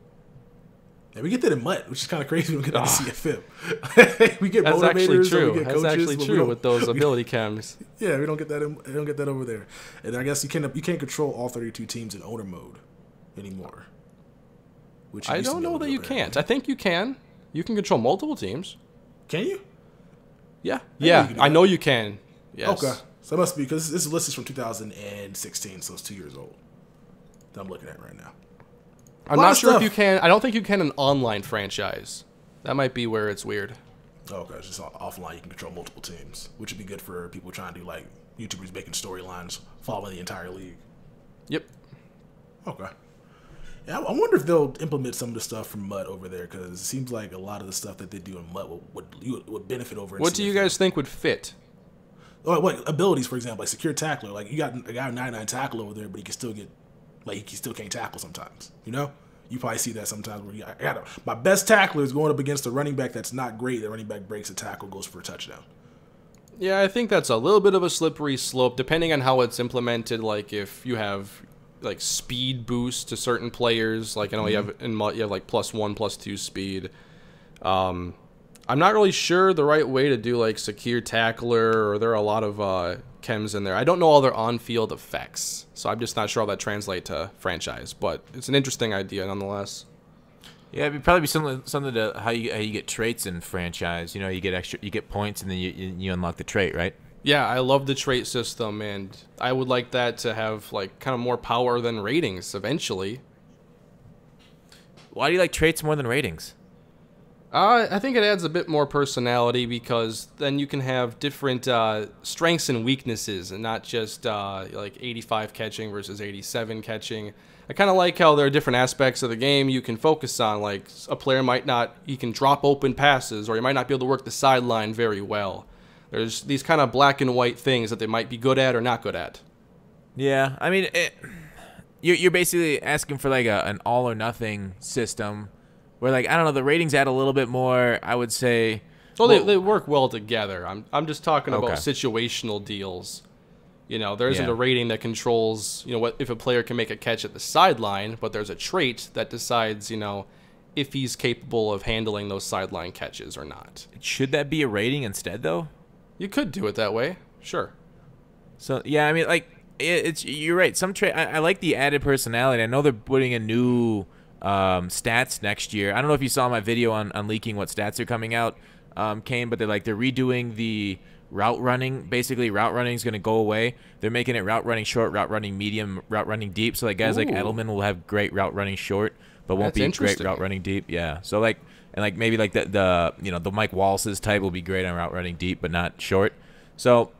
Yeah, we get that in MUT, which is kind of crazy when we get that in CFM. We get That's motivators, actually true. we get That's coaches, actually true with those ability chems. Yeah, we don't get that. We don't get that over there. And I guess you can't control all 32 teams in owner mode anymore. Which I don't know that you can't. I think you can. You can control multiple teams. Can you? Yeah. I know you can. Yes. Okay. So it must be because this list is from 2016, so it's 2 years old. That I'm looking at right now. I'm not sure if you can. I don't think you can an online franchise. That might be where it's weird. Okay, it's just offline. You can control multiple teams, which would be good for people trying to do like YouTubers making storylines following the entire league. Yep. Okay. Yeah, I wonder if they'll implement some of the stuff from MUT over there because it seems like a lot of the stuff that they do in MUT would benefit over. What do you guys think would fit? Oh, what abilities, for example, like secure tackler? Like you got a guy 99 tackle over there, but he can still get. Like, he still can't tackle sometimes, you know? You probably see that sometimes where my best tackler is going up against a running back that's not great. The running back breaks a tackle, goes for a touchdown. Yeah, I think that's a little bit of a slippery slope, depending on how it's implemented. Like, if you have, like, speed boost to certain players. Like, I know you have in MUT, you have, like, +1, +2 speed. I'm not really sure the right way to do, like, secure tackler, or there are a lot of chems in there. I don't know all their on-field effects, so I'm just not sure how that translates to franchise, but it's an interesting idea nonetheless. Yeah, it'd probably be something to how you get traits in franchise. You know, you get points, and then you unlock the trait, right? Yeah, I love the trait system, and I would like that to have like kind of more power than ratings eventually. Why do you like traits more than ratings? I think it adds a bit more personality because then you can have different strengths and weaknesses and not just like 85 catching versus 87 catching. I kind of like how there are different aspects of the game you can focus on. Like a player he can drop open passes, or he might not be able to work the sideline very well. There's these kind of black and white things that they might be good at or not good at. Yeah, I mean, you're basically asking for like an all or nothing system. Where, like, I don't know, the ratings add a little bit more, I would say. Well, they work well together. I'm just talking about situational deals. You know, there isn't a rating that controls, you know, what if a player can make a catch at the sideline, but there's a trait that decides, you know, if he's capable of handling those sideline catches or not. Should that be a rating instead, though? You could do it that way, sure. So, yeah, I mean, like, you're right. Some I like the added personality. I know they're putting a new stats next year. I don't know if you saw my video on leaking what stats are coming out, Kane, but they're redoing the route running. Basically, route running is going to go away. They're making it route running short, route running medium, route running deep. So like guys like Edelman will have great route running short, but won't be great route running deep. Yeah. So like maybe like the Mike Wallace's type will be great on route running deep, but not short. So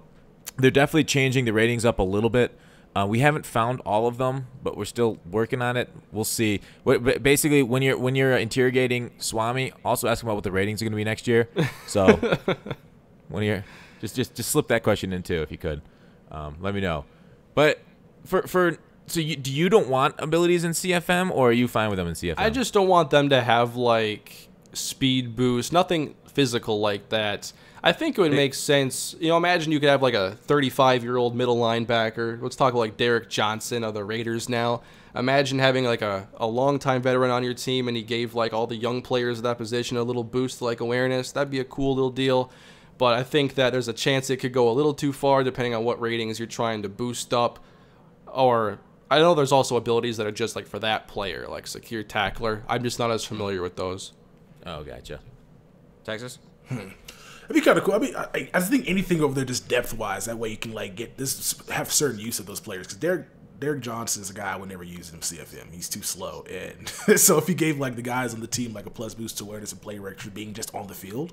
they're definitely changing the ratings up a little bit. We haven't found all of them, but we're still working on it. We'll see. But basically, when you're interrogating Swami, also ask him about what the ratings are going to be next year. So when you're just slip that question in too, if you could. Let me know. But so you don't want abilities in CFM, or are you fine with them in CFM? I just don't want them to have like speed boost, nothing physical like that. I think it would make sense. Imagine you could have like a 35-year-old middle linebacker. Let's talk like Derek Johnson of the Raiders now. Imagine having like a longtime veteran on your team, and he gave like all the young players of that position a little boost to like awareness. That'd be a cool little deal. But I think that there's a chance it could go a little too far depending on what ratings you're trying to boost up. Or I know there's also abilities that are just like for that player, like secure tackler. I'm just not as familiar with those. Oh, gotcha. Texas? It'd be kind of cool. I mean, I think anything over there just depth-wise, that way you can like get this, have certain use of those players. Because Derek Johnson is a guy I would never use in CFM. He's too slow. And so if he gave like the guys on the team like a plus boost to awareness and play rec for being just on the field,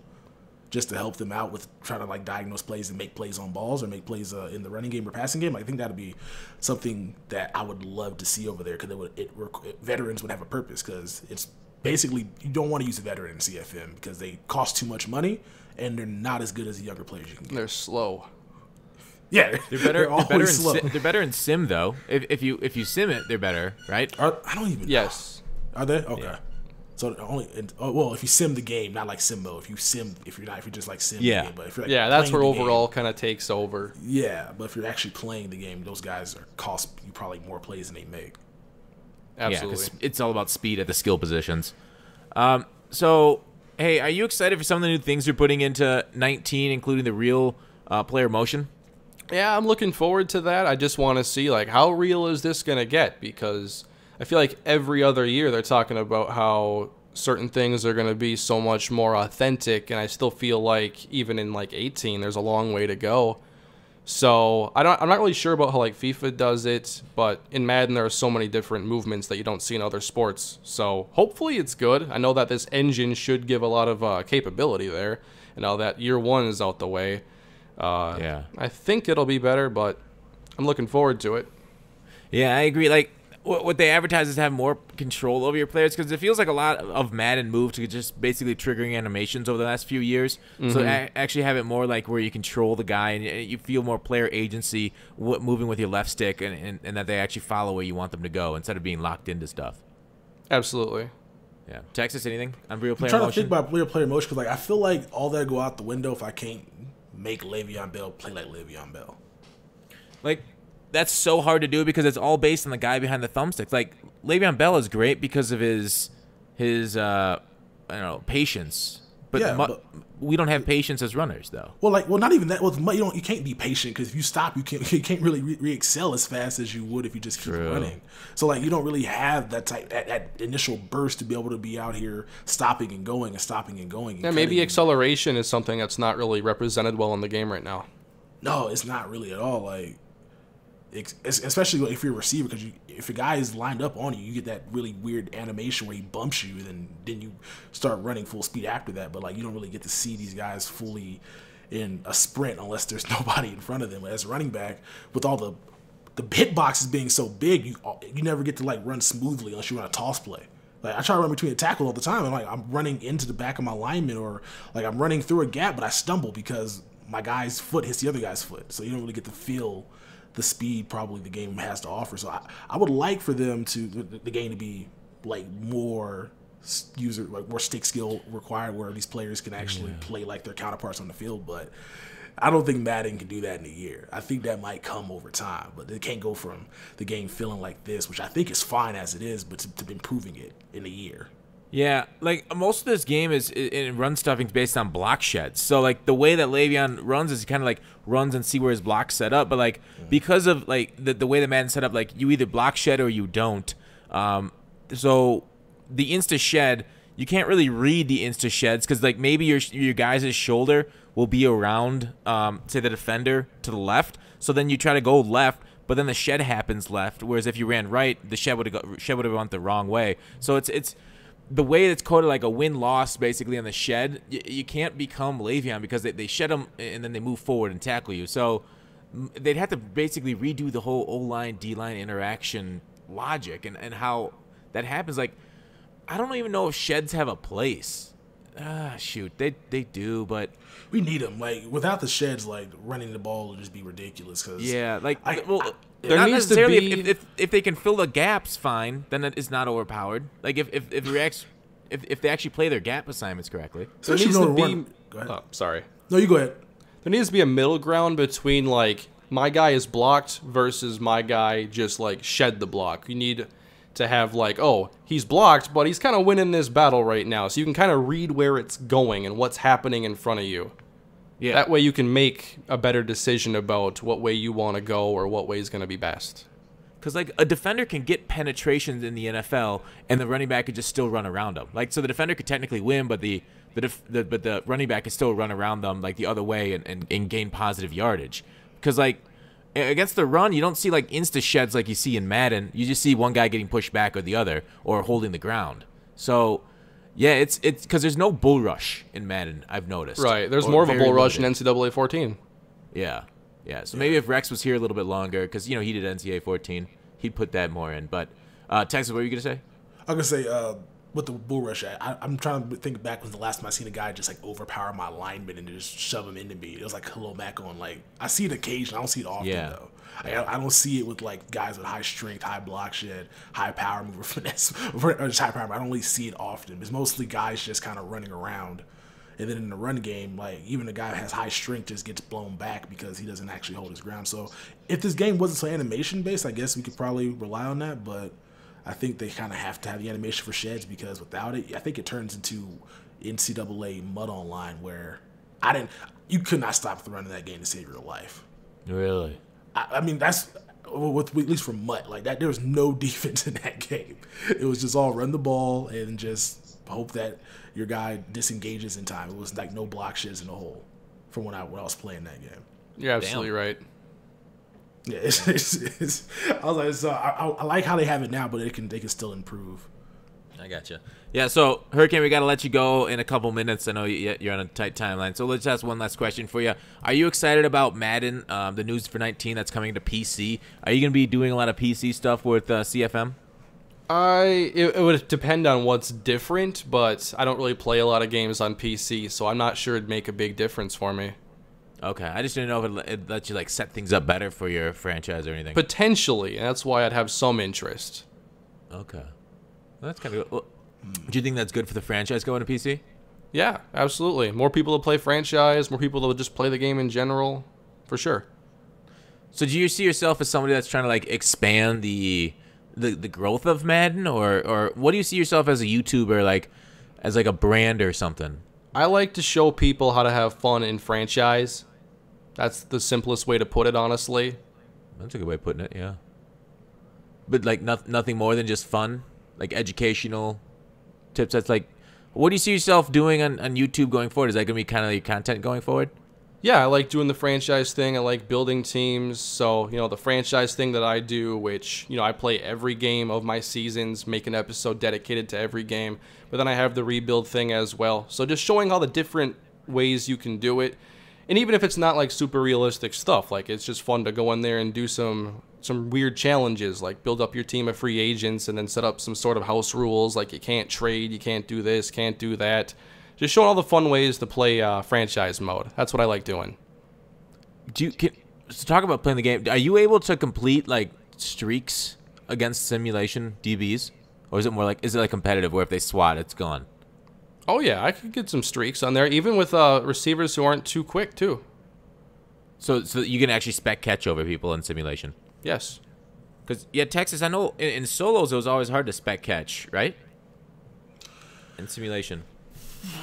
just to help them out with trying to like diagnose plays and make plays on balls or make plays in the running game or passing game, I think that'd be something that I would love to see over there, because veterans would have a purpose, because it's basically you don't want to use a veteran in CFM because they cost too much money and they're not as good as the younger players you can get. They're slow. Yeah, They're better in sim though. If you sim it, they're better, right? I don't even. Yes. Are they? Okay. Yeah. So if you sim the game, not like sim mode. If you're just like sim the game, but if you're like that's where playing the overall game, kind of takes over. Yeah, but if you're actually playing the game, those guys cost you probably more plays than they make. Absolutely. Yeah, 'cause it's all about speed at the skill positions. So, hey, are you excited for some of the new things you're putting into 19, including the real player motion? Yeah, I'm looking forward to that. I just want to see like how real is this gonna get, because I feel like every other year they're talking about how certain things are going to be so much more authentic, and I still feel like even in like 18 there's a long way to go. So I'm not really sure about how like FIFA does it, but in Madden there are so many different movements that you don't see in other sports. So hopefully it's good. I know that this engine should give a lot of capability there, and now that year one is out the way, I think it'll be better, but I'm looking forward to it. Yeah, I agree. Like, what they advertise is have more control over your players, because it feels like a lot of Madden moved to just basically triggering animations over the last few years. Mm-hmm. So actually have it more like where you control the guy and you feel more player agency moving with your left stick, and that they actually follow where you want them to go instead of being locked into stuff. Absolutely. Yeah. Texas, anything on real player I'm trying motion? to think about real player motion, because like, I feel like all that go out the window if I can't make Le'Veon Bell play like Le'Veon Bell. Like, that's so hard to do because it's all based on the guy behind the thumbsticks. Like, Le'Veon Bell is great because of his patience. But we don't have patience as runners, though. Well, not even that. Well, you can't be patient, because if you stop, you can't really re-excel as fast as you would if you just keep running. So like, you don't really have that initial burst to be able to be out here stopping and going and stopping and going. Yeah, maybe acceleration is something that's not really represented well in the game right now. No, it's not really at all. Like, especially if you're a receiver, because if a guy is lined up on you, you get that really weird animation where he bumps you, and then you start running full speed after that. But like, you don't really get to see these guys fully in a sprint unless there's nobody in front of them. As a running back, with all the hitboxes being so big, you never get to like run smoothly unless you run a toss play. Like, I try to run between the tackle all the time, and like, I'm running into the back of my lineman, or like I'm running through a gap, but I stumble because my guy's foot hits the other guy's foot. So you don't really get to feel the speed probably the game has to offer. So I would like for them the game to be like more more stick skill required, where these players can actually play like their counterparts on the field. But I don't think Madden can do that in a year. I think that might come over time, but they can't go from the game feeling like this, which I think is fine as it is, but to improving it in a year. Yeah, like most of this game is in run stuffing is based on block sheds. So like the way that Le'Veon runs is he kind of like runs and see where his block's set up. But like because of like the way the Madden's set up, like you either block shed or you don't. So the insta shed, you can't really read the insta sheds, because like maybe your guy's shoulder will be around say the defender to the left. So then you try to go left, but then the shed happens left. Whereas if you ran right, the shed would have gone the wrong way. So it's the way it's coded like a win-loss basically on the shed. You can't become Le'Veon because they shed him and then they move forward and tackle you. So they'd have to basically redo the whole O-line, D-line interaction logic and how that happens. Like, I don't even know if sheds have a place. Shoot, they do, but we need them. Like, without the sheds, like running the ball would just be ridiculous. Cause there needs to be if they can fill the gaps, fine. Then it is not overpowered. Like if it reacts if they actually play their gap assignments correctly. There Especially needs to if you be. know Go ahead. Oh, sorry. No, you go ahead. There needs to be a middle ground between like my guy is blocked versus my guy just like shed the block. You need to have like, oh, he's blocked, but he's kind of winning this battle right now, so you can kind of read where it's going and what's happening in front of you. Yeah. That way you can make a better decision about what way you want to go or what way is going to be best. Because, like, a defender can get penetrations in the NFL, and the running back could just still run around them. Like, so the defender could technically win, but the running back could still run around them, like, the other way and gain positive yardage. Because, like, against the run, you don't see, like, insta-sheds like you see in Madden. You just see one guy getting pushed back or the other or holding the ground. So, yeah, it's because there's no bull rush in Madden, I've noticed. Right. There's Or more of a very bull rush in limited. NCAA 14. Yeah. Yeah, so maybe if Rex was here a little bit longer, because, you know, he did NCAA 14, he'd put that more in. But, Texas, what were you going to say? I'm gonna say with the bull rush, I'm trying to think back when the last time I seen a guy just like overpower my lineman and just shove him into me. It was like Khalil Mack on like I see it occasionally. I don't see it often though. I don't see it with like guys with high strength, high block shed, high power mover finesse, or just high power. I don't really see it often. It's mostly guys just kind of running around. And then in the run game, like even the guy that has high strength just gets blown back because he doesn't actually hold his ground. So if this game wasn't so animation based, I guess we could probably rely on that. But I think they kind of have to have the animation for sheds because without it, I think it turns into NCAA MUT Online where you could not stop the run of that game to save your life. Really? I mean, that's with at least for MUT like that. There was no defense in that game. It was just all run the ball and just hope that your guy disengages in time. It was like no block sheds in the hole from when I was playing that game. You're absolutely right. Yeah, I was like, so I like how they have it now, but they can still improve. I gotcha. Yeah, so, Hurricane, we got to let you go in a couple minutes. I know you're on a tight timeline. So let's ask one last question for you. Are you excited about Madden, the news for 19 that's coming to PC? Are you going to be doing a lot of PC stuff with CFM? It would depend on what's different, but I don't really play a lot of games on PC, so I'm not sure it'd make a big difference for me. Okay, I just didn't know if it let you like set things up better for your franchise or anything. Potentially, and that's why I'd have some interest. Okay, well, that's kind of good. Well, do you think that's good for the franchise going to PC? Yeah, absolutely. More people to play franchise, more people to just play the game in general, for sure. So do you see yourself as somebody that's trying to like expand the growth of Madden, or what do you see yourself as a YouTuber, like as like a brand or something? I like to show people how to have fun in franchise. That's the simplest way to put it, honestly. That's a good way of putting it, yeah. But like nothing more than just fun, like educational tips. That's like, what do you see yourself doing on YouTube going forward? Is that gonna be kind of your content going forward? Yeah, I like doing the franchise thing. I like building teams. So, the franchise thing that I do, which, I play every game of my seasons, make an episode dedicated to every game. But then I have the rebuild thing as well. So just showing all the different ways you can do it. And even if it's not like super realistic stuff, like it's just fun to go in there and do some weird challenges, like build up your team of free agents and then set up some sort of house rules, like you can't trade, you can't do this, can't do that. Just showing all the fun ways to play franchise mode. That's what I like doing. So talk about playing the game. Are you able to complete like streaks against simulation DBs, or is it more like competitive where if they swat, it's gone? Oh yeah, I could get some streaks on there, even with receivers who aren't too quick too. So you can actually spec catch over people in simulation. Yes. Because Texas, I know in solos it was always hard to spec catch, right? In simulation.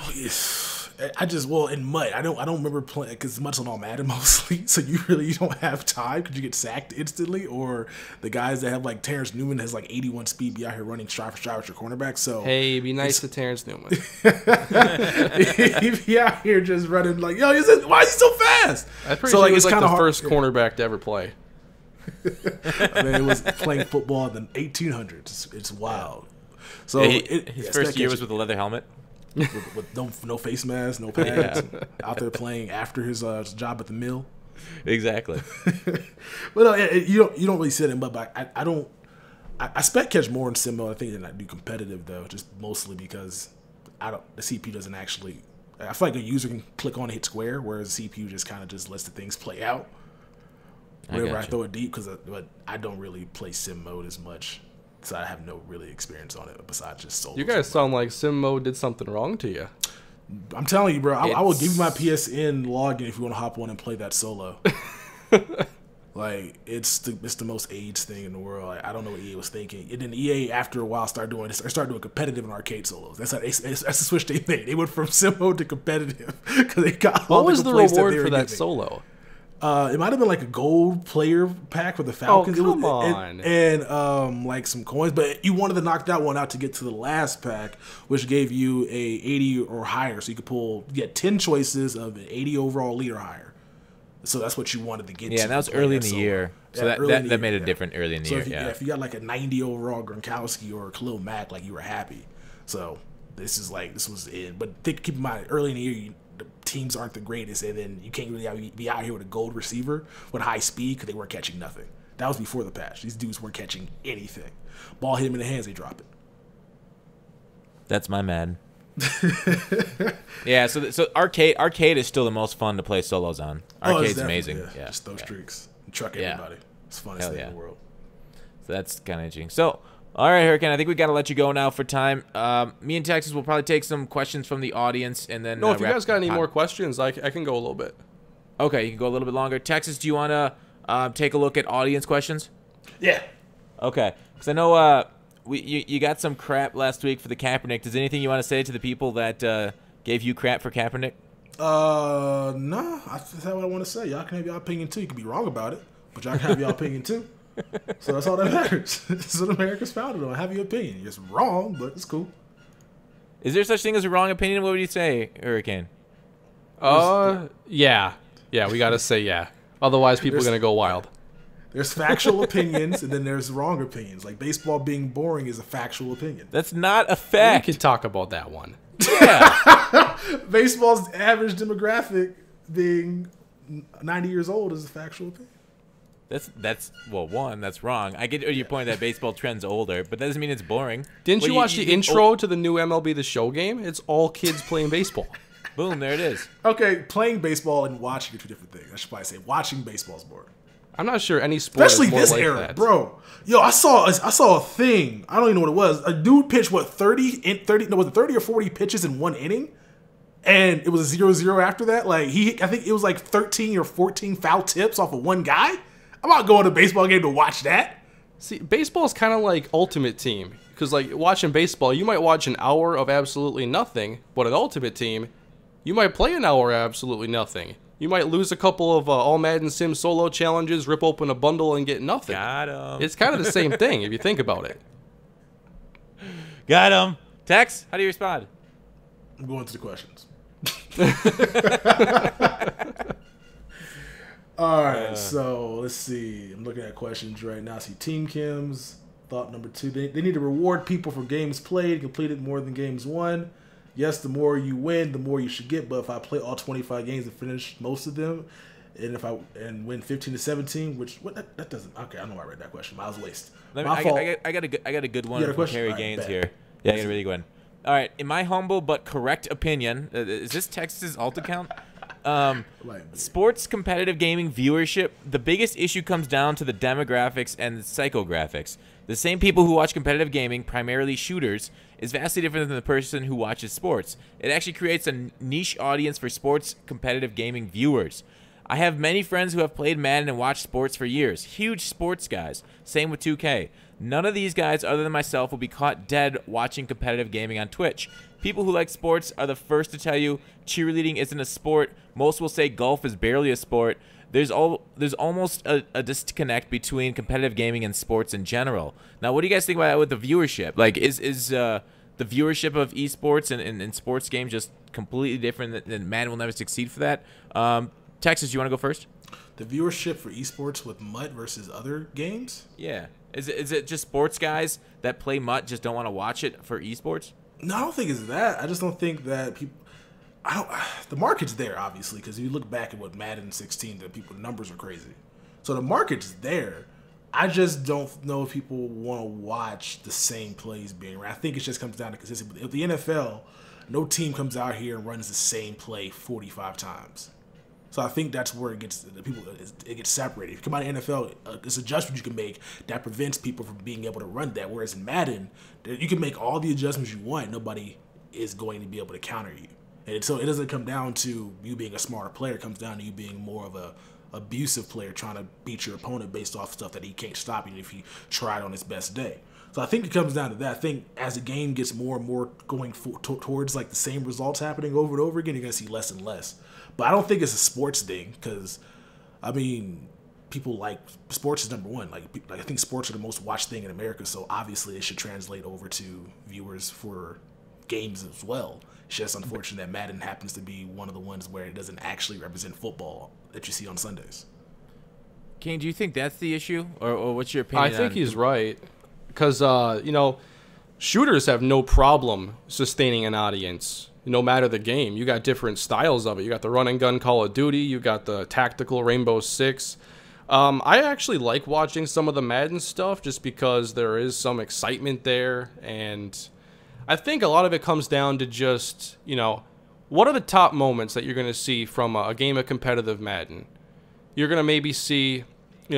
In MUT, I don't remember playing because MUT's on all Madden mostly, so you don't have time because you get sacked instantly, or the guys that have like Terrence Newman has like 81 speed be out here running stride for stride with your cornerback. So hey, be nice to Terrence Newman. He'd be out here just running like, yo, why is he so fast? I'm pretty so sure like he was it's like kind the of first cornerback to ever play. I mean, it was playing football in the 1800s. It's wild. So his first year was with a leather helmet. with no face mask, no pads, out there playing after his job at the mill. Exactly. But no, you don't really sit in, but I spec catch more in sim mode I think than I do competitive though, just mostly because the CPU doesn't actually. I feel like a user can click on and hit square, whereas the CPU just kind of just lets the things play out. Whenever I throw it deep, but I don't really play sim mode as much. So I have no really experience on it besides just solo. You guys sound like sim mode did something wrong to you. I'm telling you, bro. I will give you my PSN login if you want to hop on and play that solo. Like it's the most AIDS thing in the world. Like, I don't know what EA was thinking. And then EA after a while started doing competitive and arcade solos. That's the switch they made. They went from sim mode to competitive because they got. What was the reward for that solo? It might have been like a gold player pack for the Falcons. Oh, come on. And like some coins, but you wanted to knock that one out to get to the last pack, which gave you a 80 or higher. So you could get 10 choices of an 80 overall lead or higher. So that's what you wanted to get to. Yeah, and that was early in the year. So that made it different early in the year. If you got like a 90 overall Gronkowski or a Khalil Mack, like you were happy. So this was it. But keep in mind, early in the year, the teams aren't the greatest, and then you can't really be out here with a gold receiver with high speed because they weren't catching nothing. That was before the patch. These dudes weren't catching anything. Ball hit them in the hands, they drop it. That's my Madden. Yeah, so arcade is still the most fun to play solos on. Arcade's amazing. Yeah, just those streaks and truck everybody. It's the funnest thing in the world. So that's kind of interesting. So, all right, Hurricane, I think we got to let you go now for time. Me and Texas will probably take some questions from the audience and then. No, if you guys got any more questions, I can go a little bit. Okay, you can go a little bit longer. Texas, do you want to take a look at audience questions? Yeah. Okay, because I know you got some crap last week for the Kaepernick. Is there anything you want to say to the people that gave you crap for Kaepernick? No. That's what I want to say. Y'all can have your opinion too. You can be wrong about it, but y'all can have your opinion too. So that's all that matters. This is what America's founded on. Have your opinion. It's wrong, but it's cool. Is there such thing as a wrong opinion? What would you say, Hurricane? Yeah. Yeah, we got to say yeah. Otherwise, people are going to go wild. There's factual opinions, and then there's wrong opinions. Like baseball being boring is a factual opinion. That's not a fact. We can talk about that one. Yeah. Baseball's average demographic being 90 years old is a factual opinion. That's wrong. I get your point that baseball trends older, but that doesn't mean it's boring. Didn't you watch the intro to the new MLB The Show game? It's all kids playing baseball. Boom, there it is. Okay, playing baseball and watching are two different things. I should probably say watching baseball is boring. I'm not sure any sport especially is more this like era, that. bro. Yo, I saw a thing. I don't even know what it was. A dude pitched 30 or 40 pitches in one inning, and it was a 0-0 after that. Like I think it was like 13 or 14 foul tips off of one guy. I'm not going to a baseball game to watch that. See, baseball is kind of like Ultimate Team, because like watching baseball, you might watch an hour of absolutely nothing, but an Ultimate Team, you might play an hour of absolutely nothing. You might lose a couple of All Madden Sim solo challenges, rip open a bundle, and get nothing. Got him. It's kind of the same thing if you think about it. Got him. Tex, how do you respond? I'm going to the questions. All right, so let's see. I'm looking at questions right now. I see Team Kim's thought number 2. They need to reward people for games played, completed more than games won. Yes, the more you win, the more you should get. But if I play all 25 games and finish most of them, and win 15 to 17, that doesn't. Okay, I know I read that question. I was waste. I got a good one from Harry Gaines here. Yeah, I got a really good one. All right, in my humble but correct opinion, is this Texas's alt account? Sports competitive gaming viewership, the biggest issue comes down to the demographics and the psychographics. The same people who watch competitive gaming, primarily shooters, is vastly different than the person who watches sports. It actually creates a niche audience for sports competitive gaming viewers. I have many friends who have played Madden and watched sports for years. Huge sports guys. Same with 2K. None of these guys, other than myself, will be caught dead watching competitive gaming on Twitch. People who like sports are the first to tell you cheerleading isn't a sport. Most will say golf is barely a sport. There's almost a disconnect between competitive gaming and sports in general. Now, what do you guys think about that with the viewership? Like, is the viewership of eSports and sports games just completely different than Madden will never succeed for that? Texas, you want to go first? The viewership for eSports with MUT versus other games? Yeah. Is it just sports guys that play MUT just don't want to watch it for eSports? No, I don't think it's that. I just don't think that people... the market's there, obviously, because if you look back at what Madden 16, the numbers are crazy. So the market's there. I just don't know if people want to watch the same plays being ran. I think it just comes down to consistency. With the NFL, no team comes out here and runs the same play 45 times. So I think that's where it gets separated. If you come out of NFL, there's adjustments you can make that prevents people from being able to run that. Whereas in Madden, you can make all the adjustments you want. Nobody is going to be able to counter you. And so it doesn't come down to you being a smarter player. It comes down to you being more of a abusive player trying to beat your opponent based off stuff that he can't stop you if he tried on his best day. So I think it comes down to that. I think as the game gets more and more going towards like the same results happening over and over again, you're going to see less and less. But I don't think it's a sports thing because, I mean, people like sports is number one. Like I think sports are the most watched thing in America, so obviously it should translate over to viewers for games as well. It's just unfortunate that Madden happens to be one of the ones where it doesn't actually represent football that you see on Sundays. Kane, do you think that's the issue, or what's your opinion? I think he's right because shooters have no problem sustaining an audience. No matter the game, you got different styles of it. You got the run and gun Call of Duty. You got the tactical Rainbow Six. I actually like watching some of the Madden stuff just because there is some excitement there. And I think a lot of it comes down to just, what are the top moments that you're going to see from a game of competitive Madden? You're going to maybe see,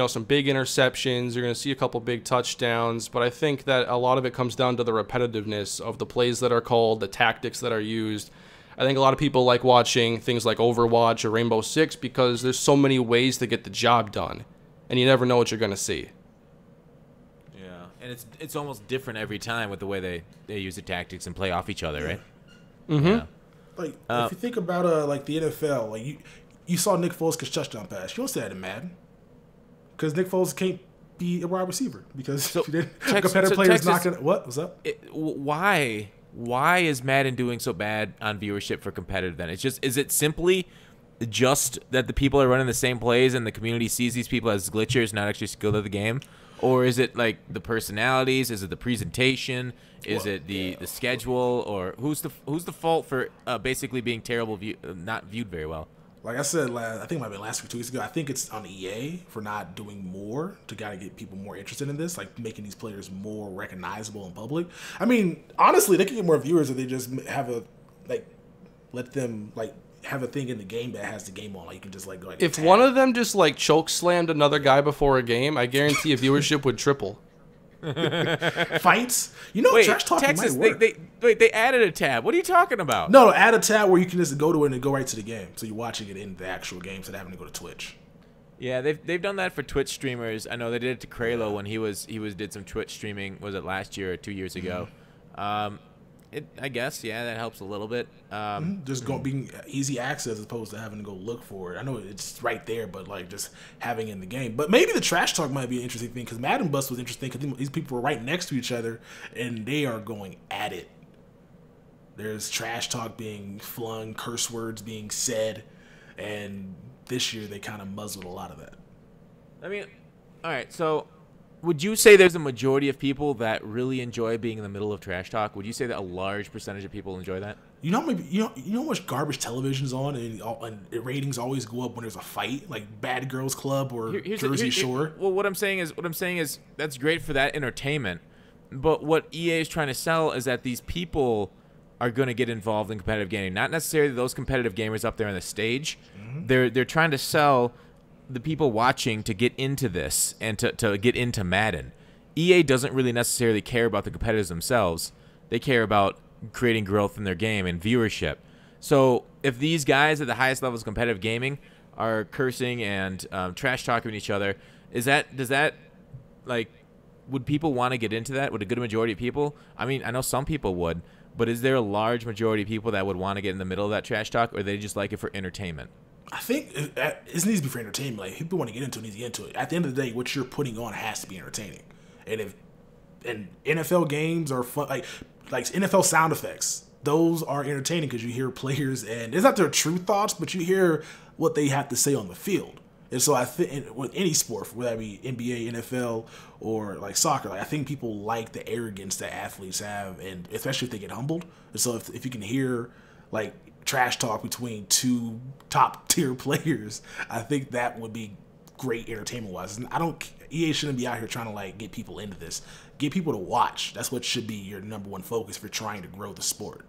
some big interceptions. You're going to see a couple big touchdowns. But I think that a lot of it comes down to the repetitiveness of the plays that are called, the tactics that are used. I think a lot of people like watching things like Overwatch or Rainbow Six because there's so many ways to get the job done. And you never know what you're going to see. Yeah, and it's almost different every time with the way they use the tactics and play off each other, right? Mm-hmm. Yeah. Like, if you think about like the NFL, like you saw Nick Foles catch touchdown pass. You don't say that in Madden. Because Nick Foles can't be a wide receiver because competitive players not gonna. What? What's up? Why is Madden doing so bad on viewership for competitive? Then is it simply just that the people are running the same plays and the community sees these people as glitchers, not actually skilled at the game, or is it like the personalities? Is it the presentation? Is it the schedule? Or who's the fault for basically being terrible, not viewed very well? Like I said, I think it might have been last week, 2 weeks ago. I think it's on EA for not doing more to kind of get people more interested in this, like making these players more recognizable in public. I mean, honestly, they can get more viewers if they just have let them have a thing in the game that has the game on. Like you can just go. If one of them just choke slammed another guy before a game, I guarantee a viewership would triple. Fights, trash talking Texas, might work. They added a tab. What are you talking about? No, add a tab where you can just go to it and go right to the game, so you're watching it in the actual game instead of having to go to Twitch. Yeah, they've done that for Twitch streamers. I know they did it to Kralo when he did some Twitch streaming. Was it last year or 2 years ago? I guess that helps a little bit. Just being easy access as opposed to having to go look for it. I know it's right there, but just having it in the game. But maybe the trash talk might be an interesting thing because Madden Bust was interesting because these people were right next to each other and they are going at it. There's trash talk being flung, curse words being said, and this year they kind of muzzled a lot of that. I mean, all right, so would you say there's a majority of people that really enjoy being in the middle of trash talk? Would you say that a large percentage of people enjoy that? You know how much garbage television's on and the ratings always go up when there's a fight, like Bad Girls Club or Jersey Shore. Well, what I'm saying is that's great for that entertainment, but what EA is trying to sell is that these people are going to get involved in competitive gaming, not necessarily those competitive gamers up there on the stage. Mm-hmm. They're trying to sell the people watching to get into this and to get into Madden. EA doesn't really necessarily care about the competitors themselves. They care about creating growth in their game and viewership. So if these guys at the highest levels of competitive gaming are cursing and trash talking each other, would people want to get into that? Would a good majority of people? I mean, I know some people would, but is there a large majority of people that would want to get in the middle of that trash talk, or they just like it for entertainment? I think it needs to be for entertainment. Like, people want to get into it, need to get into it. At the end of the day, what you're putting on has to be entertaining. And NFL games are fun, like NFL sound effects. Those are entertaining because you hear players, and it's not their true thoughts, but you hear what they have to say on the field. And so I think with any sport, whether that be NBA, NFL, or like soccer, I think people like the arrogance that athletes have, and especially if they get humbled. And so if you can hear trash talk between two top tier players, I think that would be great entertainment wise. And EA shouldn't be out here trying to get people into this. Get people to watch. That's what should be your number one focus if you're trying to grow the sport.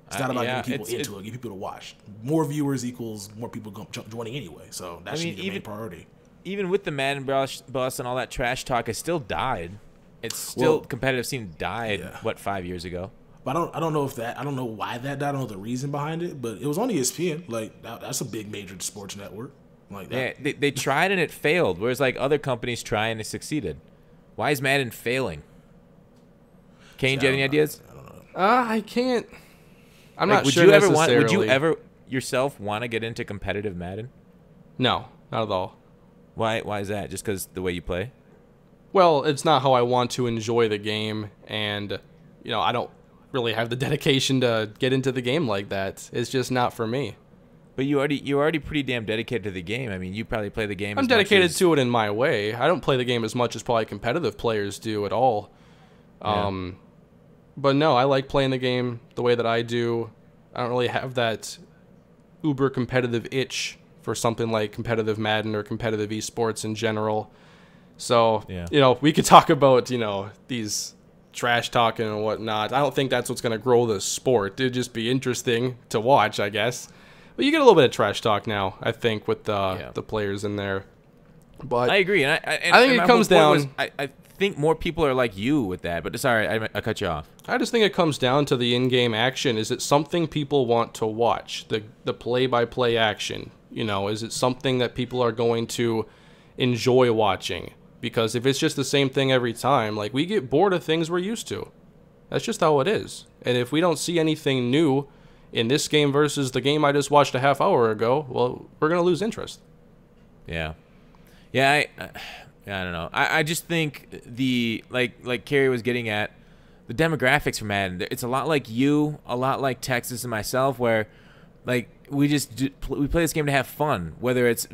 It's not about yeah, getting people into it, get people to watch. More viewers equals more people joining anyway. So that should be the main priority. Even with the Madden bus and all that trash talk, it still died. It's still competitive scene died. Yeah. What, 5 years ago? But I don't know I don't know why that died. I don't know the reason behind it. But it was on ESPN. Like that's a big major sports network. Like that. Yeah, they tried and it failed. Whereas like other companies try and they succeeded. Why is Madden failing? Kane, do you have any ideas? I don't know. I can't. I'm not would sure you ever necessarily. would you ever yourself want to get into competitive Madden? No, not at all. Why is that? Just because the way you play? Well, it's not how I want to enjoy the game, and I don't really have the dedication to get into the game like that. It's just not for me. But you're already pretty damn dedicated to the game. I mean, you probably play the game. I'm dedicated to it in my way. I don't play the game as much as probably competitive players do at all. Yeah. But no, I like playing the game the way that I do. I don't really have that uber competitive itch for something like competitive Madden or competitive eSports in general. So, we could talk about, these trash talking and whatnot. I don't think that's what's going to grow the sport. It'd just be interesting to watch, I guess. But you get a little bit of trash talk now, I think, with the players in there. But I agree. And I think it comes down... I think more people are like you with that. But sorry, I cut you off. I just think it comes down to the in-game action. Is it something people want to watch? The play-by-play action? Is it something that people are going to enjoy watching? Because if it's just the same thing every time, like, we get bored of things we're used to. That's just how it is. And if we don't see anything new in this game versus the game I just watched a half hour ago, well, we're going to lose interest. Yeah. Yeah, I don't know. I just think like Carrie was getting at, the demographics for Madden, it's a lot like you, a lot like Texas and myself, where like we play this game to have fun, whether it's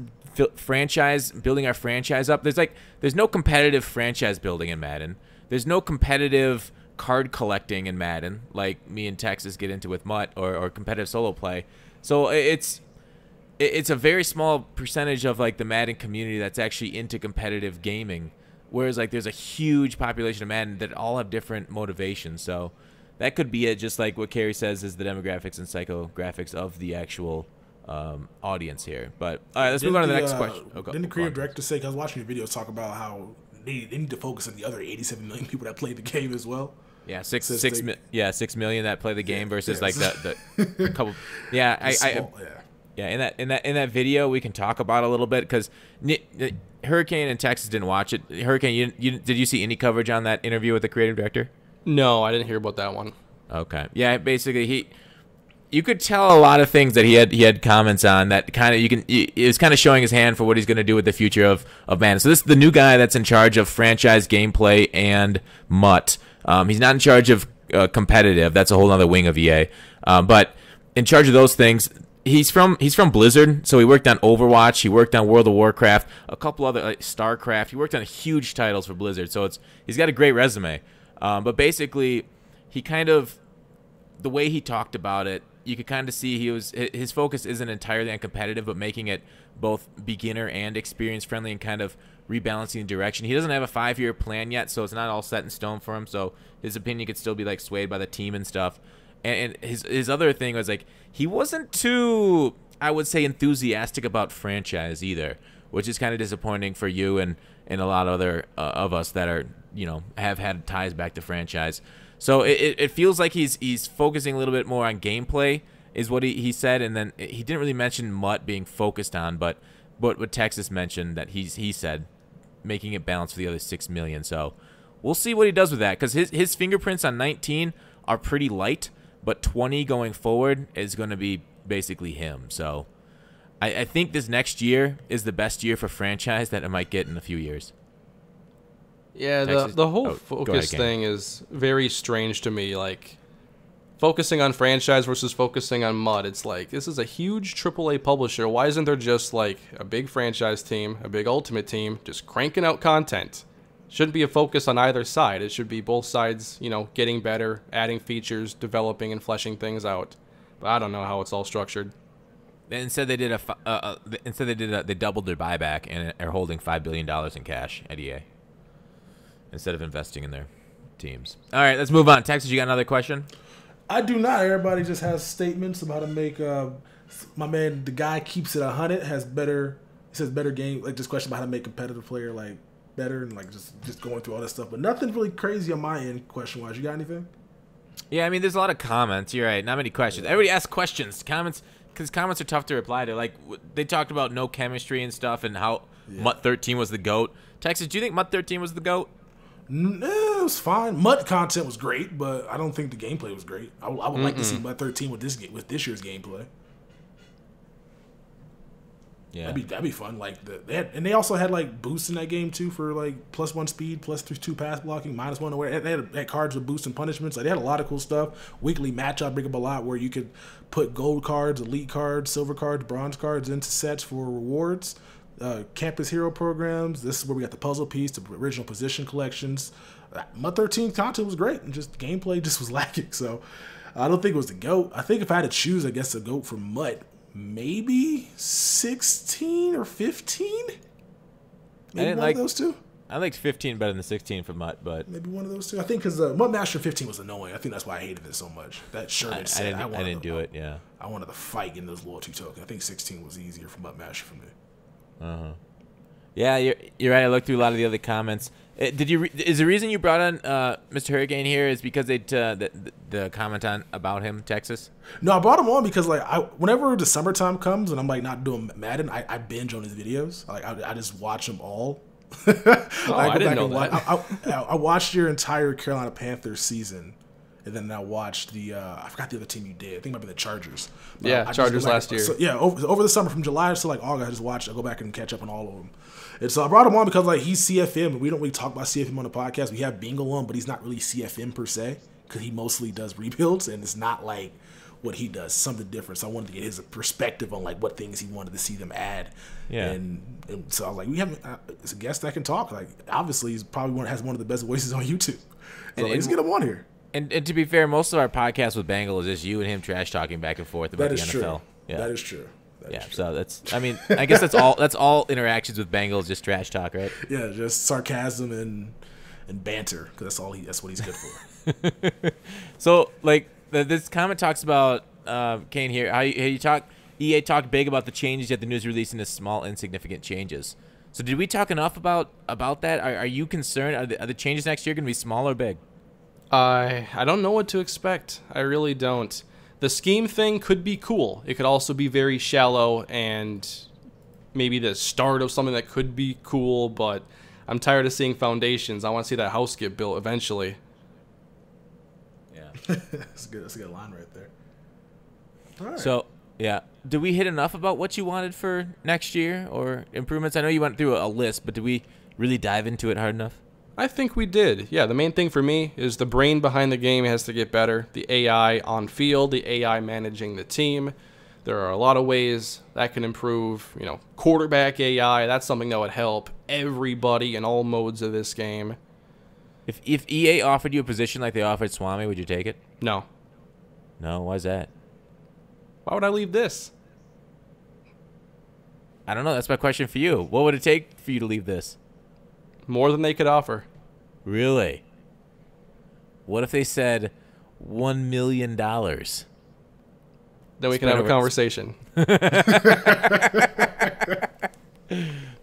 building our franchise up. There's no competitive franchise building in Madden. There's no competitive card collecting in Madden like me and Texas get into with MUT or competitive solo play. So it's a very small percentage of like the Madden community that's actually into competitive gaming, whereas like there's a huge population of Madden that all have different motivations. So that could be it, just like what Carrie says is the demographics and psychographics of the actual audience here. But all right, let's move on to the next question. Didn't the creative director say, 'cause I was watching your videos talk about how they need to focus on the other 87 million people that played the game as well? Yeah, 6 million that play the game versus like the couple. Yeah, Yeah, in that video we can talk about a little bit, because Hurricane and Texas didn't watch it. Hurricane, did you see any coverage on that interview with the creative director? No, I didn't hear about that one. Okay, yeah, basically you could tell a lot of things that he had comments on that kind of it was kind of showing his hand for what he's going to do with the future of Madden. So this is the new guy that's in charge of franchise gameplay and MUT. He's not in charge of competitive. That's a whole other wing of EA. But in charge of those things. He's from Blizzard, so he worked on Overwatch, he worked on World of Warcraft, a couple other like StarCraft. He worked on huge titles for Blizzard, so he's got a great resume. But basically, he the way he talked about it, you could kind of see his focus isn't entirely on competitive, but making it both beginner and experience friendly and kind of rebalancing the direction. He doesn't have a 5-year plan yet, so it's not all set in stone for him. So his opinion could still be like swayed by the team and stuff. And his other thing was like he wasn't too, I would say, enthusiastic about franchise either, which is kind of disappointing for you and a lot of other of us that are have had ties back to franchise. So it feels like he's focusing a little bit more on gameplay is what he said, and then he didn't really mention MUT being focused on, but what Texas mentioned that he said making it balance for the other 6 million. So we'll see what he does with that, because his fingerprints on 19 are pretty light. But 20 going forward is going to be basically him. So I think this next year is the best year for franchise that it might get in a few years. Yeah, the whole focus thing is very strange to me. Like, focusing on franchise versus focusing on MUT. It's like, this is a huge AAA publisher. Why isn't there just like a big franchise team, a big Ultimate team, just cranking out content? Shouldn't be a focus on either side. It should be both sides, getting better, adding features, developing and fleshing things out. But I don't know how it's all structured. Instead, they doubled their buyback and are holding $5 billion in cash at EA instead of investing in their teams. All right, let's move on. Texas, you got another question? I do not. Everybody just has statements about how to make. My man, the guy keeps it 100. Has better. He says better game. Like just question about how to make competitive player like better and like just going through all this stuff. But nothing really crazy on my end. Question wise, you got anything? Yeah, I mean, there's a lot of comments. You're right. Not many questions. Everybody asks questions. Comments, because comments are tough to reply to. Like they talked about no chemistry and stuff, and how MUT 13 was the GOAT. Texas, do you think MUT 13 was the GOAT? No, it was fine. MUT content was great, but I don't think the gameplay was great. I would like to see MUT 13 with this year's gameplay. Yeah, that'd be fun. Like they also had like boosts in that game too for like +1 speed, +2 pass blocking, -1 aware. They had cards with boosts and punishments. Like they had a lot of cool stuff. Weekly matchup bring up a lot where you could put gold cards, elite cards, silver cards, bronze cards into sets for rewards. Campus hero programs. This is where we got the puzzle piece, the original position collections. MUT 13 content was great, and just gameplay just was lacking. So I don't think it was the GOAT. I think if I had to choose, I guess the GOAT for MUT. Maybe 16 or 15? Maybe one of those two? I liked 15 better than 16 for MUT, but... Maybe one of those two. I think because MUT Master 15 was annoying. I think that's why I hated it so much. That Sherman said I didn't do it, yeah. I wanted to fight in those loyalty tokens. I think 16 was easier for MUT Master for me. Uh-huh. Yeah, you're right. I looked through a lot of the other comments. Is the reason you brought on MrHurriicane here is because the comment on about him, Texas? No, I brought him on because like whenever the summertime comes and I'm like not doing Madden, I binge on his videos. Like I just watch them all. I didn't know that. I watched your entire Carolina Panthers season. And then I watched I forgot the other team you did. I think it might be the Chargers. But yeah, Chargers last year. So, yeah, over the summer from July to like August, I go back and catch up on all of them. And so I brought him on because like he's CFM, and we don't really talk about CFM on the podcast. We have Bingo on, but he's not really CFM per se because he mostly does rebuilds, and it's not like what he does, something different. So I wanted to get his perspective on like what things he wanted to see them add. Yeah. And so I was like, we have it's a guest that can talk. Like obviously he's probably has one of the best voices on YouTube. So let's get him on here. And to be fair, most of our podcast with Bangle is just you and him trash talking back and forth about the NFL. True. Yeah. That is true. So that's, I mean, I guess that's all interactions with Bangle is just trash talk, right? Yeah, just sarcasm and banter, because that's what he's good for. So, like, this comment talks about, Kane here, how EA talked big about the changes, yet the news releasing the small, insignificant changes. So did we talk enough about that? Are you concerned? Are the changes next year going to be small or big? I don't know what to expect. I really don't. The scheme thing could be cool. It could also be very shallow and maybe the start of something that could be cool, but I'm tired of seeing foundations. I want to see that house get built eventually. Yeah. That's good. That's a good line right there. All right. So, yeah. Did we hit enough about what you wanted for next year or improvements? I know you went through a list, but did we really dive into it hard enough? I think we did. Yeah, the main thing for me is the brain behind the game has to get better. The AI on field, the AI managing the team. There are a lot of ways that can improve. You know, quarterback AI, that's something that would help everybody in all modes of this game. If EA offered you a position like they offered Swami, would you take it? No. No, why's that? Why would I leave this? I don't know. That's my question for you. What would it take for you to leave this? More than they could offer. Really? What if they said $1 million? Then we can have a conversation.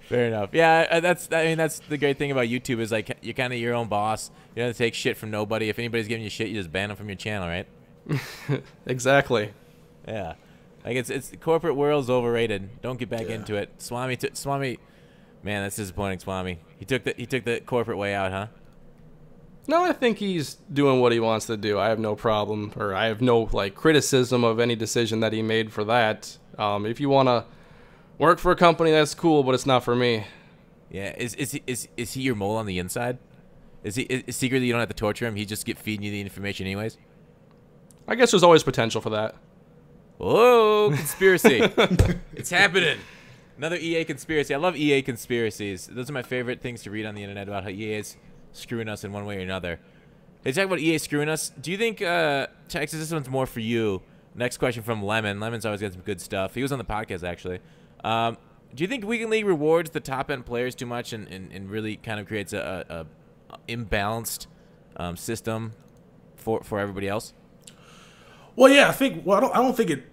Fair enough. Yeah, that's the great thing about YouTube is like you're kind of your own boss. You don't have to take shit from nobody. If anybody's giving you shit, you just ban them from your channel, right? Exactly. Yeah. Like it's the corporate world's overrated. Don't get back into it. Swami, man, that's disappointing, Swami. He took the corporate way out, huh? No, I think he's doing what he wants to do. I have no problem, or I have no criticism of any decision that he made for that. If you want to work for a company, that's cool, but it's not for me. Yeah, is he your mole on the inside? Is secretly you don't have to torture him? He just feeding you the information anyways? I guess there's always potential for that. Whoa, conspiracy! It's happening. Another EA conspiracy. I love EA conspiracies. Those are my favorite things to read on the internet about how EA is screwing us in one way or another. They talk about EA screwing us. Do you think, Texas, this one's more for you. Next question from Lemon. Lemon's always got some good stuff. He was on the podcast, actually. Do you think Weekend League rewards the top-end players too much and really kind of creates a imbalanced system for everybody else? Well, yeah, I think. Well, I don't think it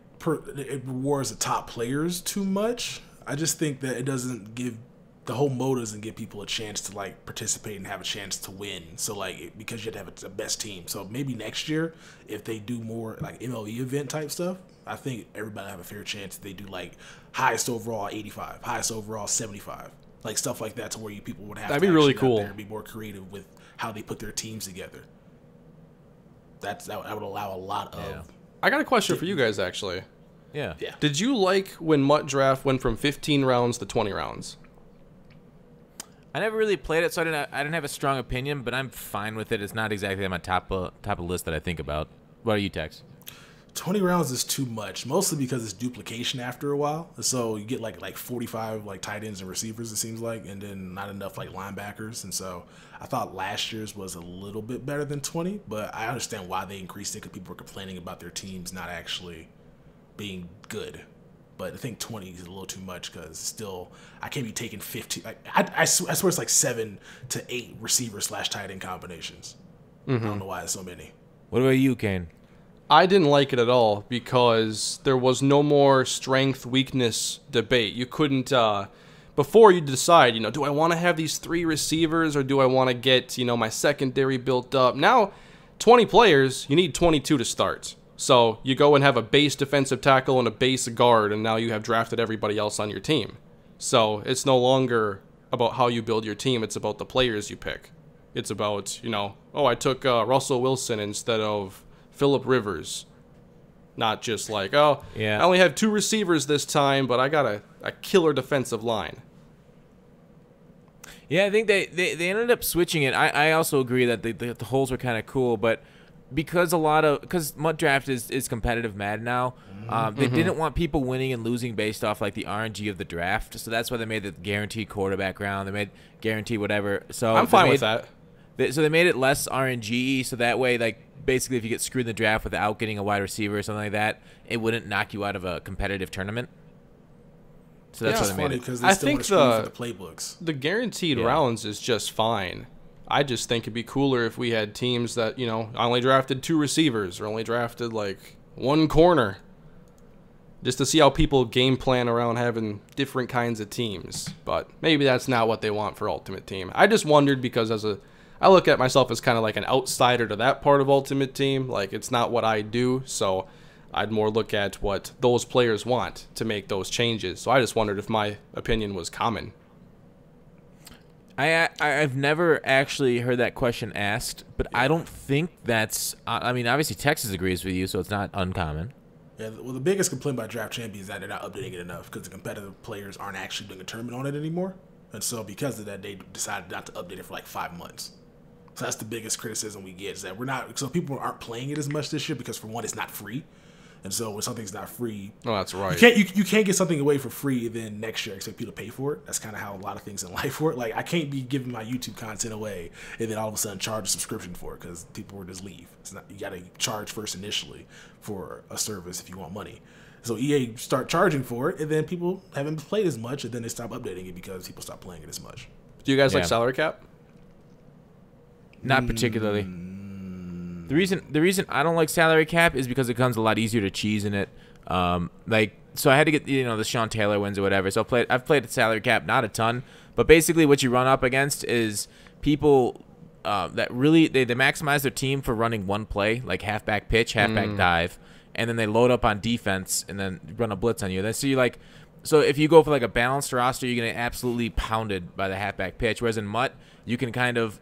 rewards the top players too much. I just think that it doesn't give the whole mode doesn't give people a chance to like participate and have a chance to win. So like because you have to have a best team. So maybe next year if they do more like MLE event type stuff, I think everybody will have a fair chance. If they do like highest overall 85, highest overall 75, like stuff like that, to where people would have that'd to be really actually cool. out there and be more creative with how they put their teams together. That would allow a lot of. Yeah. I got a question for you guys, actually. Yeah. Yeah. Did you like when MUT Draft went from 15 rounds to 20 rounds? I never really played it, so I didn't have a strong opinion, but I'm fine with it. It's not exactly on my top of list that I think about. What are you, Tex? 20 rounds is too much, mostly because it's duplication after a while. So you get like 45 like tight ends and receivers, it seems like, and then not enough like linebackers. And so I thought last year's was a little bit better than 20, but I understand why they increased it, because people were complaining about their teams not actually being good. But I think 20 is a little too much, because still I can't be taking 15. Like, I swear it's like 7 to 8 receiver / tight end combinations. I don't know why it's so many. What about you, Kane? I didn't like it at all because there was no more strength weakness debate. You couldn't before you decide, do I want to have these 3 receivers or do I want to get, my secondary built up? Now, 20 players, you need 22 to start. So you go and have a base defensive tackle and a base guard, and now you have drafted everybody else on your team. So it's no longer about how you build your team. It's about the players you pick. It's about, I took Russell Wilson instead of Phillip Rivers. Not just like, I only have 2 receivers this time, but I got a killer defensive line. Yeah, I think they ended up switching it. I also agree that the holes were kind of cool, but because MUT Draft is competitive Madden now, they didn't want people winning and losing based off like the RNG of the draft. So that's why they made the guaranteed quarterback round. They made guaranteed whatever. So I'm fine with that. So they made it less RNG, so that way, like, basically if you get screwed in the draft without getting a wide receiver or something like that, it wouldn't knock you out of a competitive tournament. So that's why they made it. Because they still want to screw for the playbooks. The guaranteed rounds is just fine. I just think it'd be cooler if we had teams that, I only drafted 2 receivers or only drafted, like, 1 corner. Just to see how people game plan around having different kinds of teams. But maybe that's not what they want for Ultimate Team. I just wondered because I look at myself as kind of like an outsider to that part of Ultimate Team. Like, it's not what I do, so I'd more look at what those players want to make those changes. So I just wondered if my opinion was common. I've never actually heard that question asked, but I don't think that's... I mean, obviously Texas agrees with you, so it's not uncommon. Yeah, well, the biggest complaint by Draft Champions is that they're not updating it enough because the competitive players aren't actually doing a tournament on it anymore. And so because of that, they decided not to update it for like 5 months. So that's the biggest criticism we get, is that so people aren't playing it as much this year because, for one, it's not free. And so when something's not free, oh, that's right. You can't get something away for free, and then next year expect people to pay for it. That's kind of how a lot of things in life work. Like, I can't be giving my YouTube content away and then all of a sudden charge a subscription for it, because people will just leave. It's not, you got to charge first initially for a service if you want money. So EA start charging for it, and then people haven't played as much, and then they stop updating it because people stop playing it as much. Do you guys like salary cap? Not particularly. The reason I don't like salary cap is because it becomes a lot easier to cheese in it. So I had to get the Sean Taylor wins or whatever. So I've played salary cap, not a ton, but basically what you run up against is people that really they maximize their team for running one play, like halfback pitch, halfback dive, and then they load up on defense and then run a blitz on you. Then so if you go for like a balanced roster, you're gonna get absolutely pounded by the halfback pitch. Whereas in MUT, you can kind of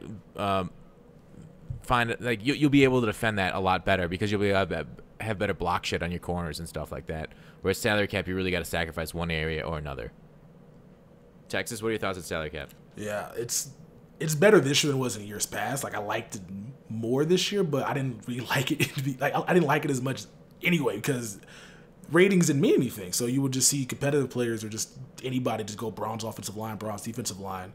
find it, like you'll be able to defend that a lot better because you'll be able to have better block shit on your corners and stuff like that. Whereas salary cap, you really got to sacrifice one area or another. Texas, what are your thoughts on salary cap? Yeah, it's better this year than it was in years past. Like, I liked it more this year, but I didn't really like it. I didn't like it as much anyway because ratings didn't mean anything. So you would just see competitive players or just anybody just go bronze offensive line, bronze defensive line,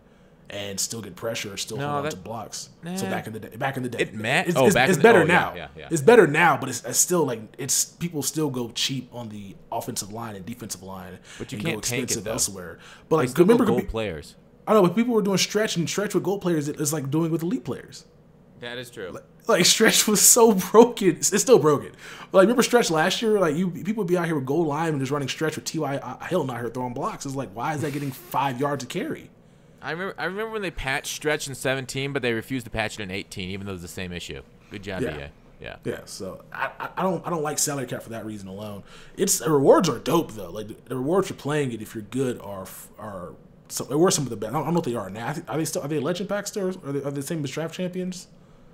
and still get pressure or still hold on to blocks. So back in the day, it's better now. Yeah. It's better now, but it's still like people still go cheap on the offensive line and defensive line, but you and can't go expensive tank it, elsewhere. But remember gold players. I know, but people were doing stretch with gold players. It's like doing with elite players. That is true. Like Stretch was so broken. It's still broken. Like remember Stretch last year? Like people would be out here with gold line and just running Stretch with Ty Hilton out here throwing blocks. It's like, why is that getting 5 yards a carry? I remember when they patched Stretch in 17, but they refused to patch it in 18, even though it's the same issue. Good job, EA. Yeah. Yeah. So I don't like salary cap for that reason alone. The rewards are dope though. Like the rewards for playing it if you're good are so they were some of the best. I don't know what they are now. Are they legend packs still? Are they the same as draft champions?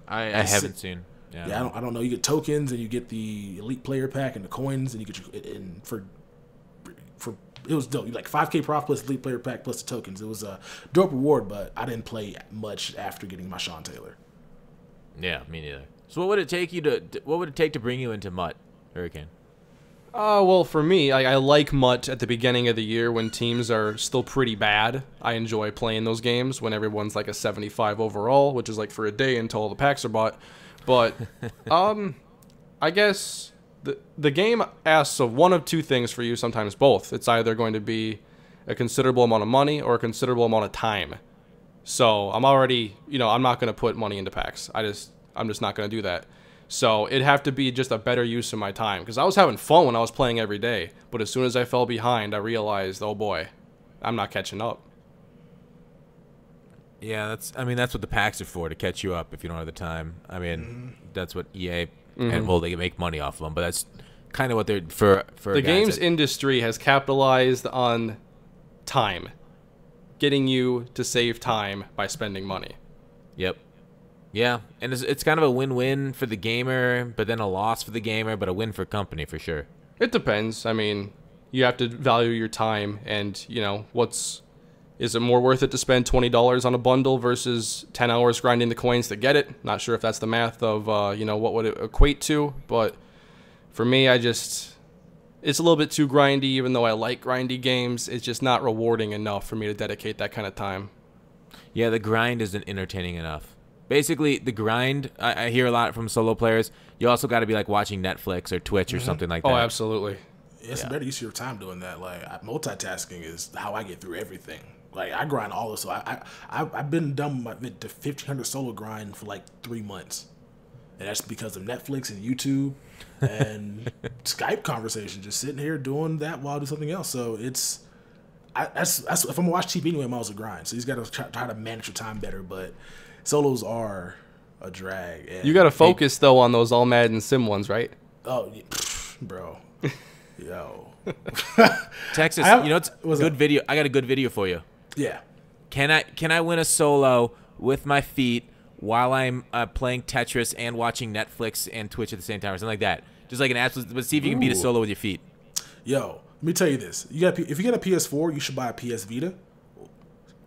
I haven't seen. Yeah, I don't know. You get tokens and you get the elite player pack and the coins and you get for it was dope. You like 5K prof plus elite player pack plus the tokens. It was a dope reward, but I didn't play much after getting my Sean Taylor. Yeah, me neither. So what would it take to bring you into MUT, Hurricane? Well, for me, I like MUT at the beginning of the year when teams are still pretty bad. I enjoy playing those games when everyone's like a 75 overall, which is like for a day until all the packs are bought. But I guess the game asks of one of two things for you, sometimes both. It's either going to be a considerable amount of money or a considerable amount of time. So I'm already, I'm not going to put money into packs. I'm just not going to do that. So it'd have to be just a better use of my time. Because I was having fun when I was playing every day. But as soon as I fell behind, I realized, oh boy, I'm not catching up. Yeah, that's what the packs are for, to catch you up if you don't have the time. I mean, that's what EA, and well, they can make money off of them. But that's kind of what they're for the games industry has capitalized on time. Getting you to save time by spending money. Yep. Yeah, and it's kind of a win-win for the gamer, but then a loss for the gamer, but a win for company for sure. It depends. I mean, you have to value your time, and is it more worth it to spend $20 on a bundle versus 10 hours grinding the coins to get it? Not sure if that's the math of what would it equate to, but for me, it's a little bit too grindy. Even though I like grindy games, it's just not rewarding enough for me to dedicate that kind of time. Yeah, the grind isn't entertaining enough. Basically, the grind, I hear a lot from solo players. You also got to be like watching Netflix or Twitch or something like that. Oh, absolutely. It's better use of your time doing that. Like multitasking is how I get through everything. Like I grind all this. So I've been done with the 1500 solo grind for like 3 months, and that's because of Netflix and YouTube and Skype conversation. Just sitting here doing that while I do something else. So that's if I'm gonna watch TV anyway, I might as well grind. So you just got to try to manage your time better, but. Solos are a drag. And you got to focus, though, on those all Madden sim ones, right? Oh, bro. Yo. Texas, it's good video. I got a good video for you. Yeah. Can I win a solo with my feet while I'm playing Tetris and watching Netflix and Twitch at the same time or something like that? Just like an absolute, but see if you can beat a solo with your feet. Yo, let me tell you this. If you get a PS4, you should buy a PS Vita.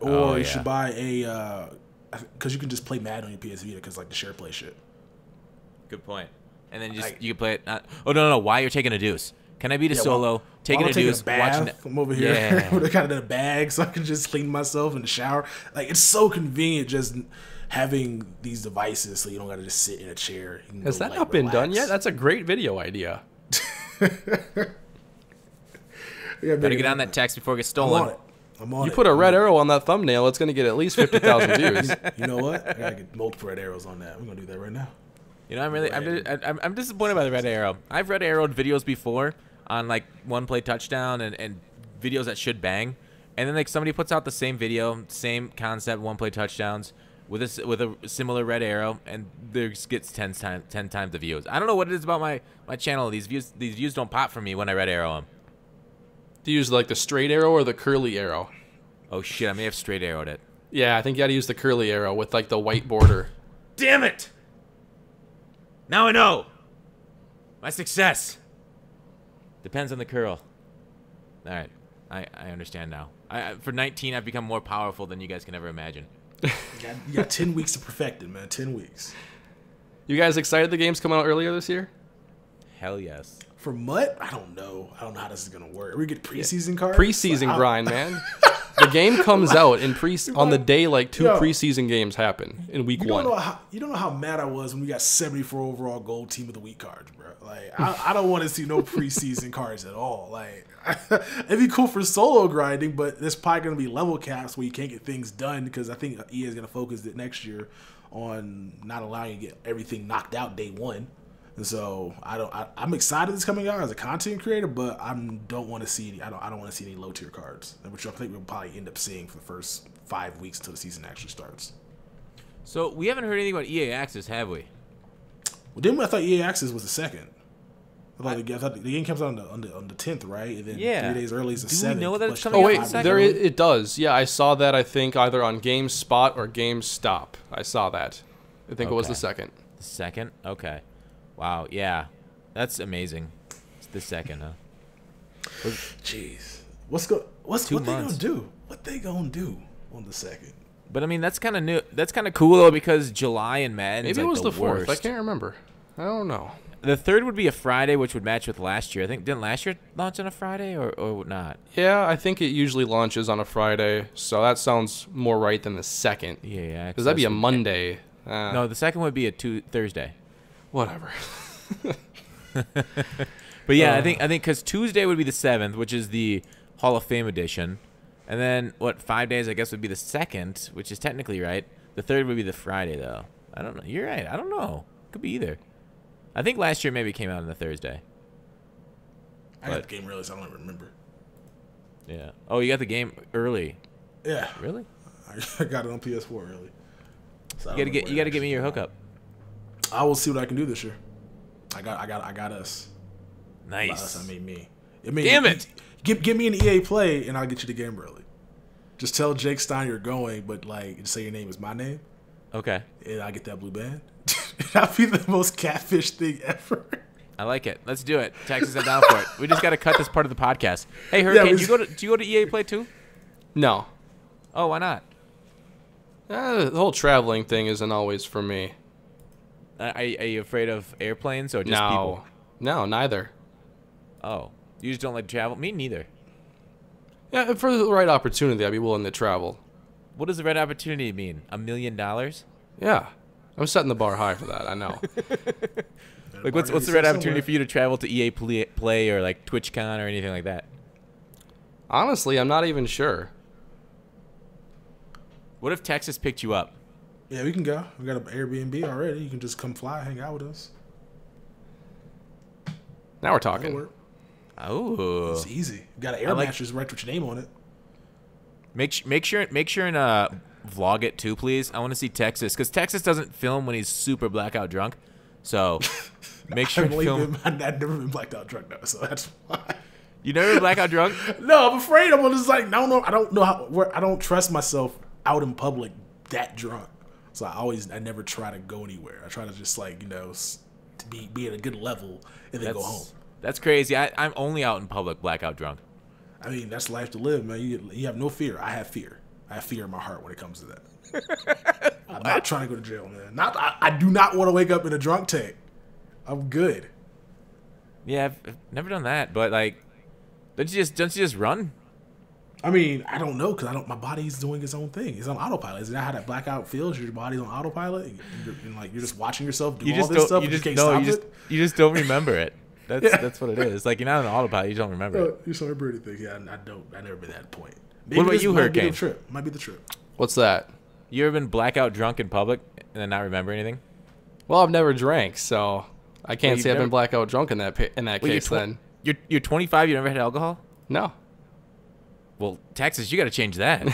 Or you should buy a... because you can just play Madden on your PS Vita because like the share play shit. Good point. And then you can play it. No. While you're taking a deuce, can I beat a solo? Taking a deuce, watching it. I'm over here. Yeah. With kind of in a bag, so I can just clean myself in the shower. Like it's so convenient just having these devices, so you don't got to just sit in a chair. Has that not been done yet? That's a great video idea. Better get on that text before it gets stolen. You put a red arrow on that thumbnail, it's going to get at least 50,000 views. You know what? I got to get multiple red arrows on that. We're going to do that right now. I'm disappointed by the red arrow. I've red arrowed videos before on like one play touchdown and videos that should bang. And then like somebody puts out the same video, same concept, one play touchdowns with a similar red arrow, and theirs gets 10 times the views. I don't know what it is about my channel. These views don't pop for me when I red arrow them. Do you use like the straight arrow or the curly arrow? Oh shit, I may have straight arrowed it. Yeah, I think you got to use the curly arrow with like the white border. Damn it! Now I know. My success depends on the curl. All right, I understand now. For 19, I've become more powerful than you guys can ever imagine. You got 10 weeks to perfect it, man. 10 weeks. You guys excited the game's coming out earlier this year? Hell yes. For MUT, I don't know. I don't know how this is gonna work. Are we get preseason cards? Preseason grind, man. The game comes out in on the day like 2 Yo. preseason games happen in week 1. You don't know how mad I was when we got 74 overall gold team of the week cards, bro. Like, I don't want to see no preseason cards at all. Like, it'd be cool for solo grinding, but there's probably going to be level caps where you can't get things done because I think EA is going to focus it next year on not allowing you to get everything knocked out day one. And so I'm excited it's coming out as a content creator, but I don't want to see any low tier cards, which I think we'll probably end up seeing for the first 5 weeks until the season actually starts. So we haven't heard anything about EA Access, have we? Well, I thought EA Access was the second. I thought the game comes out on the 10th, right? And then 3 days early is the 7th. Do we know that it's coming Oh out wait, the 2nd? it does. Yeah, I saw that. I think either on GameSpot or GameStop. I saw that. I think it was the 2nd. The 2nd? Okay. Wow. Yeah, that's amazing. It's the 2nd, huh? Jeez, what they gonna do? What they gonna do on the 2nd? But I mean, that's kind of new. That's kind of cool though because July and Madden. Maybe like it was the 4th. worst. I can't remember. I don't know. The 3rd would be a Friday, which would match with last year. I think didn't last year launch on a Friday or not? Yeah, I think it usually launches on a Friday, so that sounds more right than the 2nd. Yeah. Because that'd be a Monday. No, the 2nd would be a Thursday. Whatever. But yeah, I think because Tuesday would be the 7th, which is the Hall of Fame edition, and then 5 days I guess would be the 2nd, which is technically right. The 3rd would be the Friday though. I don't know. You're right. I don't know. Could be either. I think last year maybe came out on the Thursday. I got the game early, so I don't remember. Yeah. Oh, you got the game early. Yeah. Really? I got it on PS4 early. So You gotta give me your hookup. I will see what I can do this year. I got us. Nice. By us, I mean me. Damn it! Give me an EA Play, and I'll get you the game early. Just tell Jake Stein you're going, but just say your name is my name, Okay. and I get that blue band. That'd be the most catfish thing ever. I like it. Let's do it. Texas is down for it. We just got to cut this part of the podcast. Hey, Hurricane, do you go to EA Play too? No. Oh, why not? The whole traveling thing isn't always for me. Are you afraid of airplanes or just people? No, neither. Oh, you just don't like to travel? Me neither. Yeah, for the right opportunity, I'd be willing to travel. What does the right opportunity mean? $1 million? Yeah. I'm setting the bar high for that, I know. Like, what's the right opportunity for you to travel to EA Play or like TwitchCon or anything like that? Honestly, I'm not even sure. What if Texas picked you up? Yeah, we can go. We got an Airbnb already. You can just come fly, hang out with us. Now we're That'll talking. work. Oh, It's easy. You got an air mattress right with your name on it. make sure and vlog it too, please. I want to see Texas because Texas doesn't film when he's super blackout drunk. So make sure to film. I've never been blacked out drunk though, so that's why. You never been blackout drunk? No, I'm afraid. I'm just like, no, I don't know I don't trust myself out in public that drunk. So I never try to go anywhere. I try to just to be at a good level and then go home. That's crazy. I'm only out in public blackout drunk. I mean, that's life to live, man. You have no fear. I have fear. I have fear in my heart when it comes to that. I'm not trying to go to jail, man. I do not want to wake up in a drunk tank. I'm good. Yeah, I've never done that, but like, don't you just run? I mean, I don't know because my body's doing its own thing. It's on autopilot. Isn't that how that blackout feels? Your body's on autopilot, and you're just watching yourself do all this stuff. You just don't remember it. That's what it is. Like, you're not on autopilot. You don't remember it. You don't remember anything. Yeah, I don't. I never been at that point. Maybe what about you, Hurricane? Might be the trip. What's that? You ever been blackout drunk in public and then not remember anything? Well, I've never drank, so I can't say I've been blackout drunk in that case. Then you're 25. You never had alcohol? No. Well, Texas, you got to change that.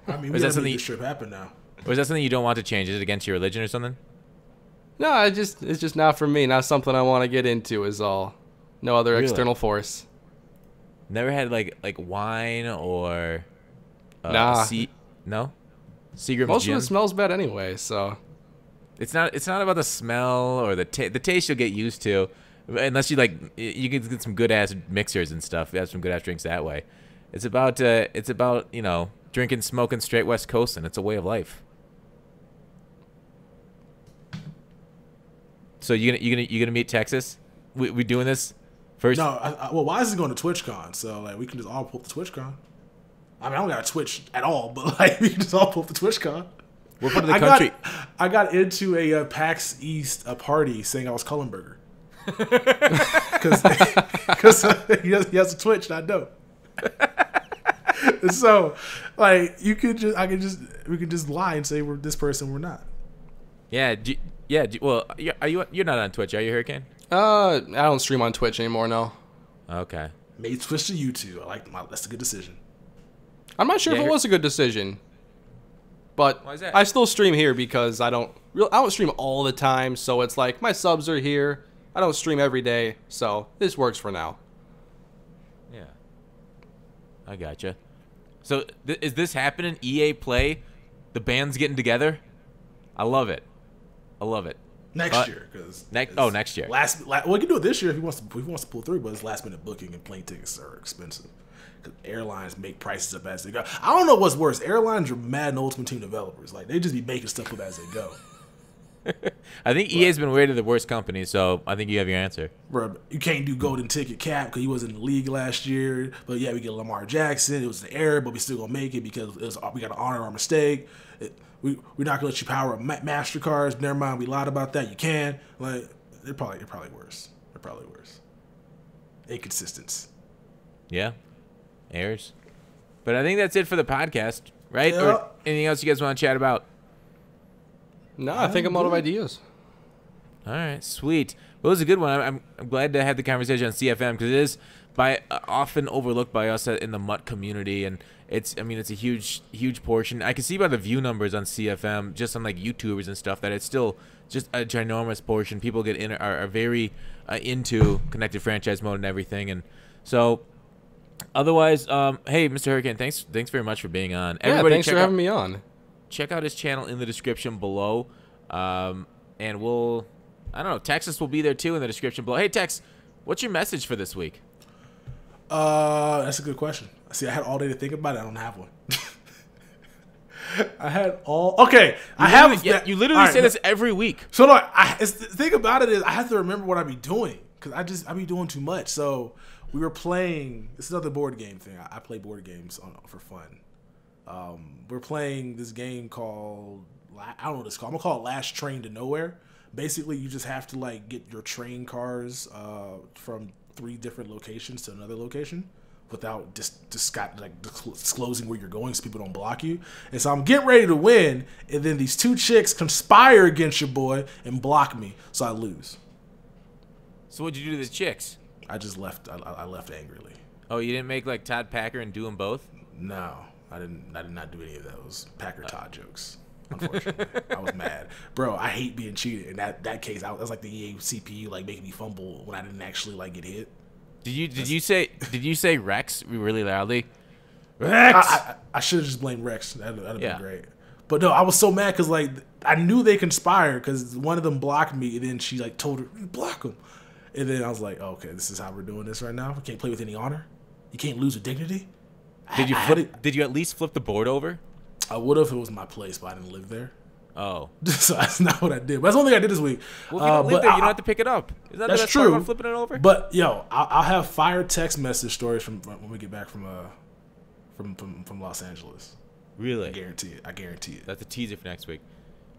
I mean, we gotta make this trip happen now. Or is that something you don't want to change? Is it against your religion or something? No, it's just not for me. Not something I want to get into. Is all. No other external force. Never had like wine or nah. No. Seagram's Most gin? of it smells bad anyway, so. It's not about the smell or the taste you'll get used to, unless you can get some good ass mixers and stuff. You have some good ass drinks that way. It's about drinking, smoking straight West Coast, and it's a way of life. So you gonna meet Texas? We doing this first? No, well, why is it going to TwitchCon? So we can just all pull up to TwitchCon. I mean, I don't got a Twitch at all, but like we can just all pull up the TwitchCon. What part of the country? I got into a PAX East party saying I was Cullenberger. Because he has a Twitch and I don't. So, like, we could just lie and say we're this person, we're not. Yeah, well, you're not on Twitch, are you, Hurricane? I don't stream on Twitch anymore, no. Okay. Made switch to YouTube. That's a good decision. I'm not sure if it was a good decision. But why is that? I still stream here because I don't stream all the time, so it's like my subs are here. I don't stream every day, so this works for now. Yeah. I gotcha. So is this happening? EA Play? The band's getting together? I love it. Next year, because next year. Well, we can do it this year if he wants to pull through, but it's last minute booking and plane tickets are expensive. Because airlines make prices up as they go. I don't know what's worse. Airlines are Madden Ultimate Team developers. Like they just be making stuff up as they go. I think EA's been rated the worst company, so I think you have your answer. Bro, you can't do golden ticket cap because he wasn't in the league last year. But yeah, we get Lamar Jackson. It was the error, but we still gonna make it because we got to honor our mistake. We're not gonna let you power up MasterCards. Never mind, we lied about that. You can. Like they're probably worse. They're probably worse. Inconsistence. Yeah. Errors. But I think that's it for the podcast, right? Yeah. Or anything else you guys want to chat about? No, I think I'm out of ideas. All right, sweet. Well, it was a good one. I'm glad to have the conversation on CFM because it is often overlooked by us in the MUT community, and it's a huge portion. I can see by the view numbers on CFM, just on like YouTubers and stuff, that it's still just a ginormous portion. People are very into connected franchise mode and everything, and so. Otherwise, hey, Mr. Hurricane, thanks very much for being on. Everybody, thanks for having me on. Check out his channel in the description below, and I don't know, Texas will be there too in the description below. Hey, Tex, what's your message for this week? That's a good question. See, I had all day to think about it. I don't have one. You literally say this every week. So no, the thing about it is I have to remember what I be doing because I be doing too much. So. We were playing. This is another board game thing. I play board games for fun. We're playing this game called I don't know what it's called. I'm gonna call it Last Train to Nowhere. Basically, you just have to like get your train cars from 3 different locations to another location without disclosing where you're going, so people don't block you. And so I'm getting ready to win, and then these 2 chicks conspire against your boy and block me, so I lose. So what'd you do to the chicks? I just left. I left angrily. Oh, you didn't make like Todd Packer and do them both? No, I did not do any of those Packer Todd jokes. Unfortunately, I was mad, bro. I hate being cheated. In that case, that was like the EA CPU like making me fumble when I didn't actually like get hit. Did you say Rex really loudly? Rex. I should have just blamed Rex. That'd have been great. But no, I was so mad because like I knew they conspired because one of them blocked me, and then she like told her block him. And then I was like, okay, this is how we're doing this right now. We can't play with any honor. You can't lose with dignity. Did you at least flip the board over? I would have if it was my place, but I didn't live there. Oh. So that's not what I did. But that's the only thing I did this week. Well, if you don't live there, you don't have to pick it up. Is that that's the best true. part about flipping it over? But, yo, I'll have fire text message stories from when we get back from Los Angeles. Really? I guarantee it. That's a teaser for next week.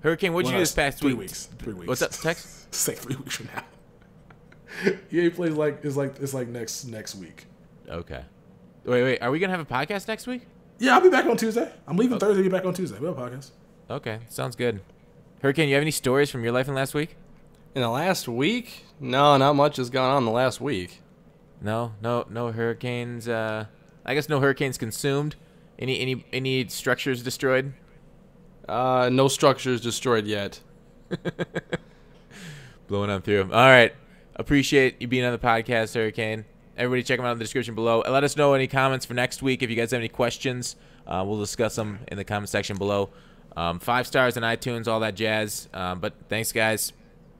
Hurricane, what'd you do this past 3 week? weeks. 3 weeks. What's up, Tex? It's like 3 weeks from now. EA plays it's like next week. Okay. Wait. Are we gonna have a podcast next week? Yeah, I'll be back on Tuesday. I'm leaving Thursday. Be back on Tuesday. We'll have a podcast. Okay, sounds good. Hurricane, you have any stories from your life in the last week? In the last week? No, not much has gone on in the last week. No hurricanes. I guess no hurricanes consumed. Any structures destroyed? No structures destroyed yet. Blowing on through them. All right. Appreciate you being on the podcast, Hurricane. Everybody check them out in the description below. And let us know any comments for next week. If you guys have any questions, we'll discuss them in the comment section below. 5 stars on iTunes, all that jazz. But thanks, guys.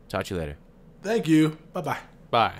Talk to you later. Thank you. Bye-bye. Bye.